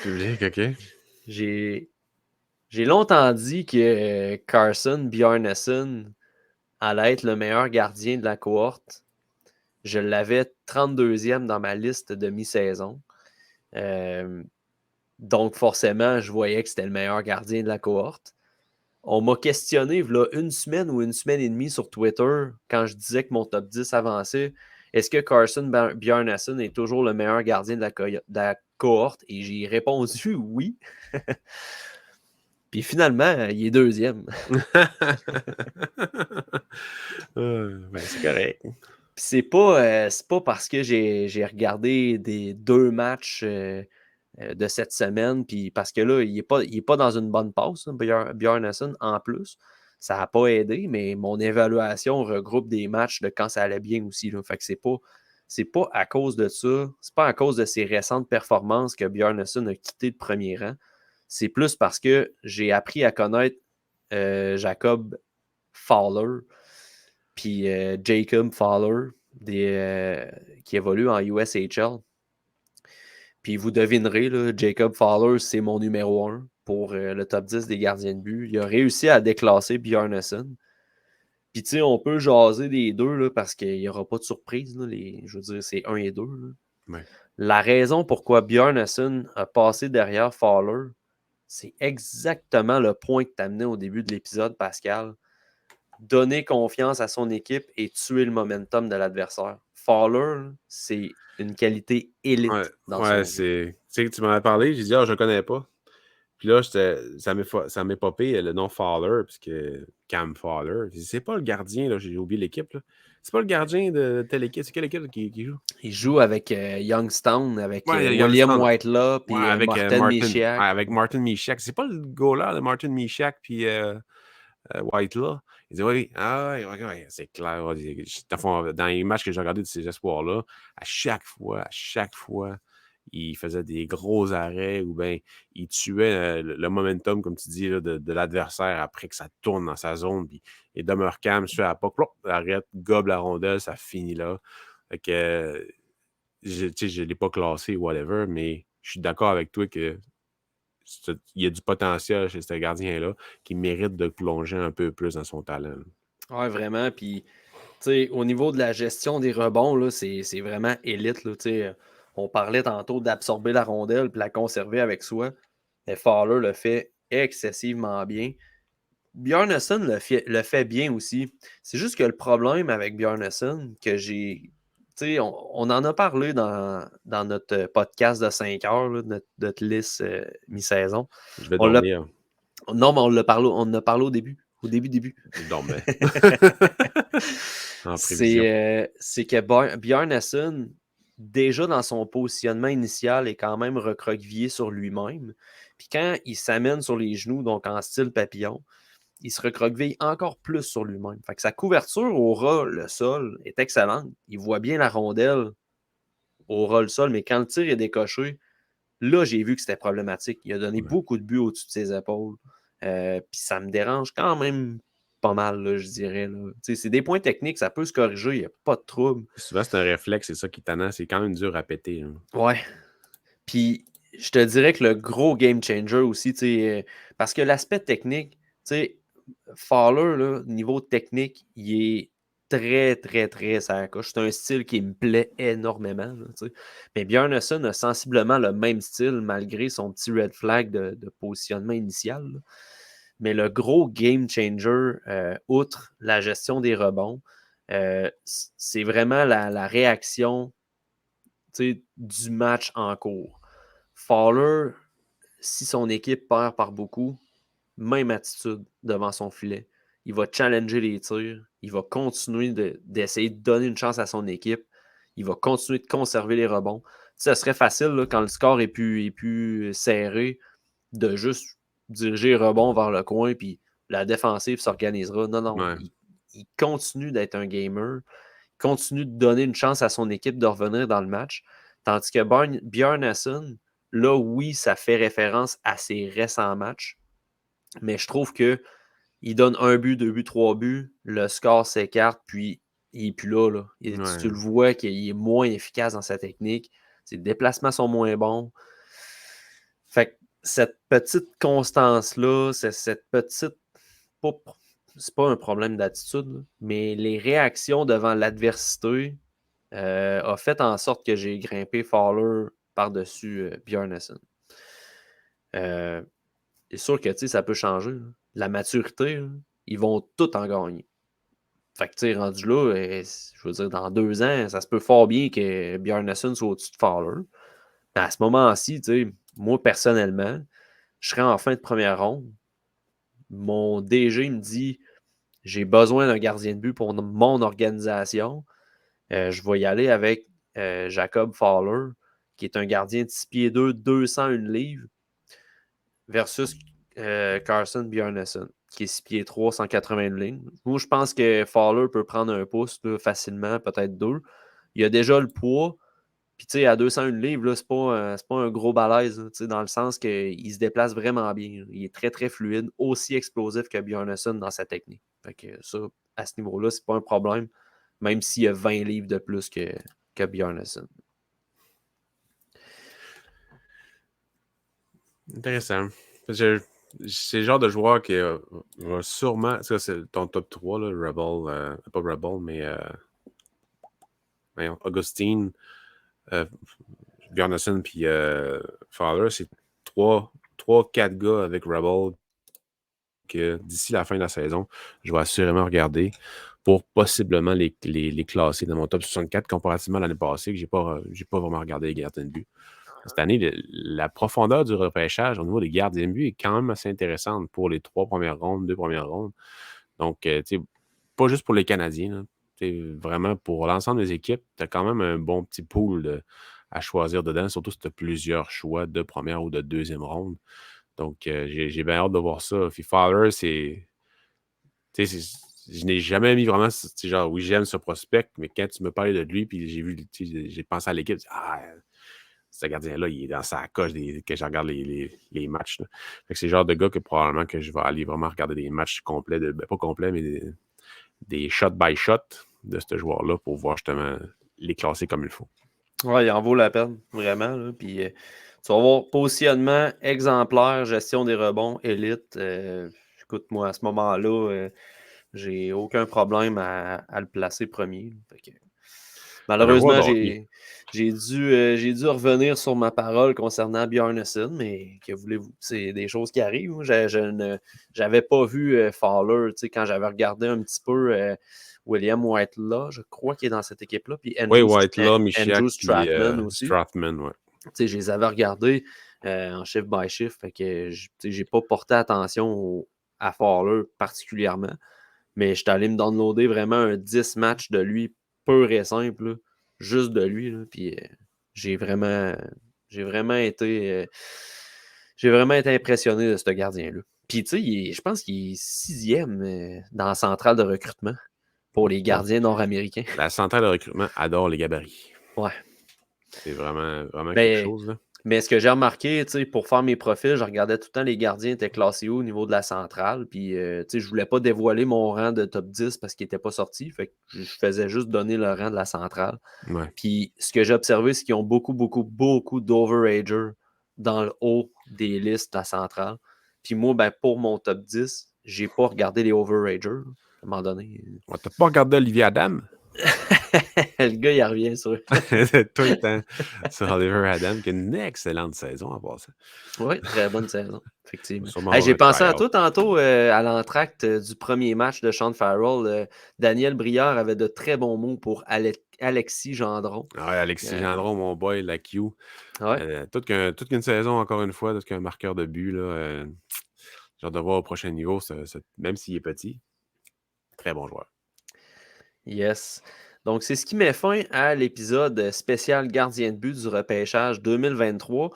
Public, OK. j'ai longtemps dit que Carson Bjarnason allait être le meilleur gardien de la cohorte. Je l'avais 32e dans ma liste de mi-saison. Donc, forcément, je voyais que c'était le meilleur gardien de la cohorte. On m'a questionné là, une semaine ou une semaine et demie sur Twitter quand je disais que mon top 10 avançait. Est-ce que Carson Bjarnason est toujours le meilleur gardien de la cohorte? Et j'ai répondu oui. Puis finalement, il est 2e. Ben, c'est correct. Puis c'est pas parce que j'ai regardé des 2 matchs de cette semaine, puis parce que là, il est pas dans une bonne passe, hein, Bjarnason, en plus. Ça n'a pas aidé, mais mon évaluation regroupe des matchs de quand ça allait bien aussi. Là. Fait que c'est pas à cause de ça, c'est pas à cause de ses récentes performances que Bjarnason a quitté le premier rang. C'est plus parce que j'ai appris à connaître Jacob Fowler, puis Jacob Fowler, qui évolue en USHL. Puis vous devinerez, là, Jacob Fowler, c'est mon numéro 1 pour le top 10 des gardiens de but. Il a réussi à déclasser Bjarnason. Puis tu sais, on peut jaser des deux là, parce qu'il n'y aura pas de surprise. Là, je veux dire, c'est 1 et 2. Ouais. La raison pourquoi Bjarnason a passé derrière Fowler, c'est exactement le point que tu amenais au début de l'épisode, Pascal. Donner confiance à son équipe et tuer le momentum de l'adversaire. Fowler, c'est une qualité élite dans son jeu. Tu sais, tu m'en as parlé, j'ai dit, je le connais pas. Puis là, ça m'est popé le nom Fowler, puisque Cam Fowler. C'est pas le gardien, là, j'ai oublié l'équipe. Là. C'est pas le gardien de telle équipe. C'est quelle équipe qui joue? Il joue avec Youngstown, avec Ouais, il y a William Youngstown. Whitelaw, Ouais, puis avec Martin Martin. Michiak. Ouais, avec Martin Michiak. C'est pas le goaler de Martin Michiak puis Whitelaw. Il dit oui, ouais, c'est clair. Ouais, dans les matchs que j'ai regardés de ces espoirs-là, à chaque fois, il faisait des gros arrêts ou bien il tuait le momentum, comme tu dis, là, de l'adversaire après que ça tourne dans sa zone. Puis il demeure calme, se fait à pas, arrête, gobe la rondelle, ça finit là. Fait que, je ne l'ai pas classé, whatever, mais je suis d'accord avec toi que il y a du potentiel chez ce gardien-là qui mérite de plonger un peu plus dans son talent. Oui, vraiment. Puis, au niveau de la gestion des rebonds, là, c'est vraiment élite. Là, on parlait tantôt d'absorber la rondelle et la conserver avec soi. Mais Fowler le fait excessivement bien. Bjarnason le fait bien aussi. C'est juste que le problème avec Bjarnason, que j'ai. On en a parlé dans notre podcast de 5 heures, là, notre liste mi-saison. Je vais dormir. Non, mais on en a parlé au début. Au début. Je dormais. en prévision. C'est que Bjarnason, déjà dans son positionnement initial, est quand même recroquevillé sur lui-même. Puis quand il s'amène sur les genoux, donc en style papillon, il se recroqueville encore plus sur lui-même. Fait que sa couverture au ras, le sol, est excellente. Il voit bien la rondelle au ras, le sol, mais quand le tir est décoché, là, j'ai vu que c'était problématique. Il a donné beaucoup de buts au-dessus de ses épaules. Puis ça me dérange quand même pas mal, là, je dirais. Là. C'est des points techniques, ça peut se corriger, il n'y a pas de trouble. Souvent, c'est un réflexe, c'est ça qui est tannant. C'est quand même dur à péter. Hein. Ouais. Puis je te dirais que le gros game changer aussi, parce que l'aspect technique, Fowler, là, niveau technique, il est très, très, très à la coche. C'est un style qui me plaît énormément. Là, mais Bjarnason a sensiblement le même style malgré son petit red flag de positionnement initial. Là. Mais le gros game changer, outre la gestion des rebonds, c'est vraiment la réaction du match en cours. Fowler, si son équipe perd par beaucoup, même attitude devant son filet. Il va challenger les tirs. Il va continuer d'essayer de donner une chance à son équipe. Il va continuer de conserver les rebonds. Ça serait facile, là, quand le score est plus serré, de juste diriger les rebonds vers le coin, puis la défensive s'organisera. Non, Ouais. il continue d'être un gamer. Il continue de donner une chance à son équipe de revenir dans le match. Tandis que Bjarnason, là, oui, ça fait référence à ses récents matchs, mais je trouve que il donne 1 but, 2 buts, 3 buts, le score s'écarte, puis il n'est plus là. Là. Tu le vois qu'il est moins efficace dans sa technique. Ses déplacements sont moins bons. Fait que cette petite constance-là, cette petite. C'est pas un problème d'attitude, là, mais les réactions devant l'adversité a fait en sorte que j'ai grimpé Fowler par-dessus Bjarnason. C'est sûr que ça peut changer. Là. La maturité, là, ils vont tout en gagner. Fait que, tu sais, rendu là, je veux dire, dans 2 ans, ça se peut fort bien que Bjarnason soit au-dessus de Fowler. Mais à ce moment-ci, tu sais, moi, personnellement, je serais en fin de première ronde. Mon DG me dit j'ai besoin d'un gardien de but pour mon organisation. Je vais y aller avec Jacob Fowler, qui est un gardien de 6 pieds 2, 201 livres, versus Carson Bjarnason, qui est 6 pieds 3, 180 lignes. Moi, je pense que Fowler peut prendre un pouce là, facilement, peut-être 2. Il a déjà le poids. Puis, tu sais, à 201 livres, là, c'est pas un gros balèze, dans le sens qu'il se déplace vraiment bien. Là. Il est très, très fluide, aussi explosif que Bjarnason dans sa technique. Fait que ça, à ce niveau-là, c'est pas un problème, même s'il y a 20 livres de plus que Bjarnason. Intéressant. C'est le genre de joueur qui va sûrement. Ça, c'est ton top 3, là, Rebel. Pas Rebel, mais Augustine, Bjarnason puis Fowler. C'est 3-4 gars avec Rebel que d'ici la fin de la saison, je vais assurément regarder pour possiblement les classer dans mon top 64 comparativement à l'année passée que j'ai pas vraiment regardé les gardiens de but. Cette année, la profondeur du repêchage au niveau des gardiens de but est quand même assez intéressante pour les 3 premières rondes, 2 premières rondes. Donc, tu sais, pas juste pour les Canadiens, là, vraiment pour l'ensemble des équipes, tu as quand même un bon petit pool à choisir dedans, surtout si tu as plusieurs choix de première ou de deuxième ronde. Donc, j'ai bien hâte de voir ça. Puis Fowler, je n'ai jamais mis vraiment, genre, oui, j'aime ce prospect, mais quand tu me parlais de lui, puis j'ai pensé à l'équipe, ce gardien-là, il est dans sa coche que je regarde les matchs. Là. Fait que c'est le genre de gars que probablement que je vais aller vraiment regarder des matchs complets, pas complets, mais des shot by shot de ce joueur-là pour voir justement les classer comme il faut. Ouais, il en vaut la peine, vraiment. Là. Puis, tu vas voir positionnement exemplaire, gestion des rebonds, élite. Écoute, moi, à ce moment-là, j'ai aucun problème à le placer premier. Fait que, malheureusement, j'ai dû revenir sur ma parole concernant Bjarnason, mais que voulez-vous? C'est des choses qui arrivent. Je n'avais pas vu Fowler quand j'avais regardé un petit peu William Whitelaw, je crois qu'il est dans cette équipe-là, puis Oui, Andrew Whitelaw, Michiak, puis Stratman aussi. Strathman, ouais. Je les avais regardés en shift by shift, fait que j'ai pas porté attention à Fowler particulièrement. Mais j'étais allé me downloader vraiment un 10 matchs de lui, pur et simple, là, juste de lui. Là, puis j'ai vraiment, j'ai vraiment été, j'ai vraiment été impressionné de ce gardien-là. Puis, tu sais, je pense qu'il est 6e dans la centrale de recrutement pour les Ouais. gardiens nord-américains. La centrale de recrutement adore les gabarits. Ouais. C'est vraiment, vraiment quelque Mais, chose, là. mais ce que j'ai remarqué, tu sais, pour faire mes profils, je regardais tout le temps les gardiens étaient classés où au niveau de la centrale. Puis, tu sais, je voulais pas dévoiler mon rang de top 10 parce qu'il était pas sorti. Fait que je faisais juste donner le rang de la centrale. Ouais. Puis, ce que j'ai observé, c'est qu'ils ont beaucoup d'overagers dans le haut des listes de la centrale. Puis moi, ben, pour mon top 10, j'ai pas regardé les overagers. À un moment donné. On t'a pas regardé Olivier Adam? Le gars, il revient sur. Tout le temps sur Oliver Adam, qui a une excellente saison à part ça. Oui, très bonne saison, effectivement. Sûrement Hey, avoir j'ai un pensé à try-out. toi tantôt à l'entracte du premier match de Sean Farrell. Daniel Brière avait de très bons mots pour Alexis Gendron. Ah ouais, Alexis Gendron, mon boy, la Q. Ouais. Toute qu'une saison, encore une fois, toute qu'un marqueur de but. Là, j'ai hâte de voir au prochain niveau, même s'il est petit. Très bon joueur. Yes. Donc, c'est ce qui met fin à l'épisode spécial gardien de but du repêchage 2023.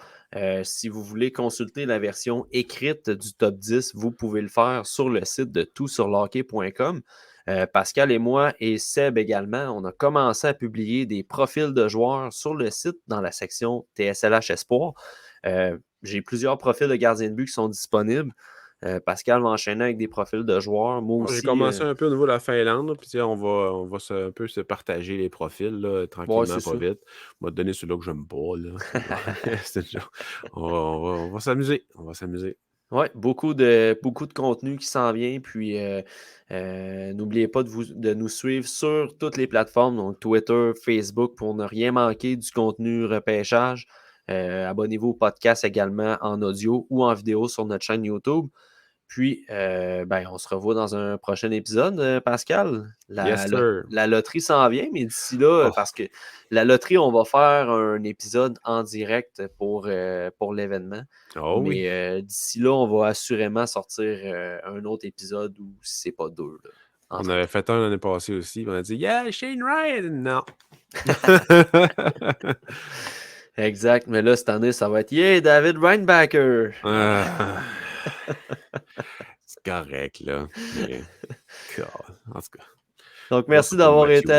Si vous voulez consulter la version écrite du top 10, vous pouvez le faire sur le site de toutsurlhockey.com. Pascal et moi et Seb également, on a commencé à publier des profils de joueurs sur le site dans la section TSLH Espoir. J'ai plusieurs profils de gardiens de but qui sont disponibles. Pascal va enchaîner avec des profils de joueurs. Moi J'ai aussi. commencé un peu au niveau de la Finlande, puis on va un peu se partager les profils là, tranquillement, C'est pas ça. vite. On va te donner celui-là que j'aime pas. Là. On va s'amuser. On va s'amuser. Oui, beaucoup de contenu qui s'en vient. Puis, n'oubliez pas de nous suivre sur toutes les plateformes, donc Twitter, Facebook, pour ne rien manquer du contenu repêchage. Abonnez-vous au podcast également en audio ou en vidéo sur notre chaîne YouTube. Puis, on se revoit dans un prochain épisode, Pascal. Yes, sir. La loterie s'en vient, mais d'ici là, Oh. parce que la loterie, on va faire un épisode en direct pour l'événement. Oh oui. Mais d'ici là, on va assurément sortir un autre épisode où c'est pas deux. Là, On avait fait un l'année passée aussi. On a dit Yeah, Shane Ryan! Non. Exact. Mais là, cette année, ça va être Yeah, David Reinbacker! C'est correct, là. Mais... En tout cas. Donc, merci d'avoir été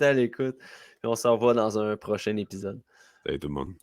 à l'écoute. Et on se revoit dans un prochain épisode. Salut tout le monde.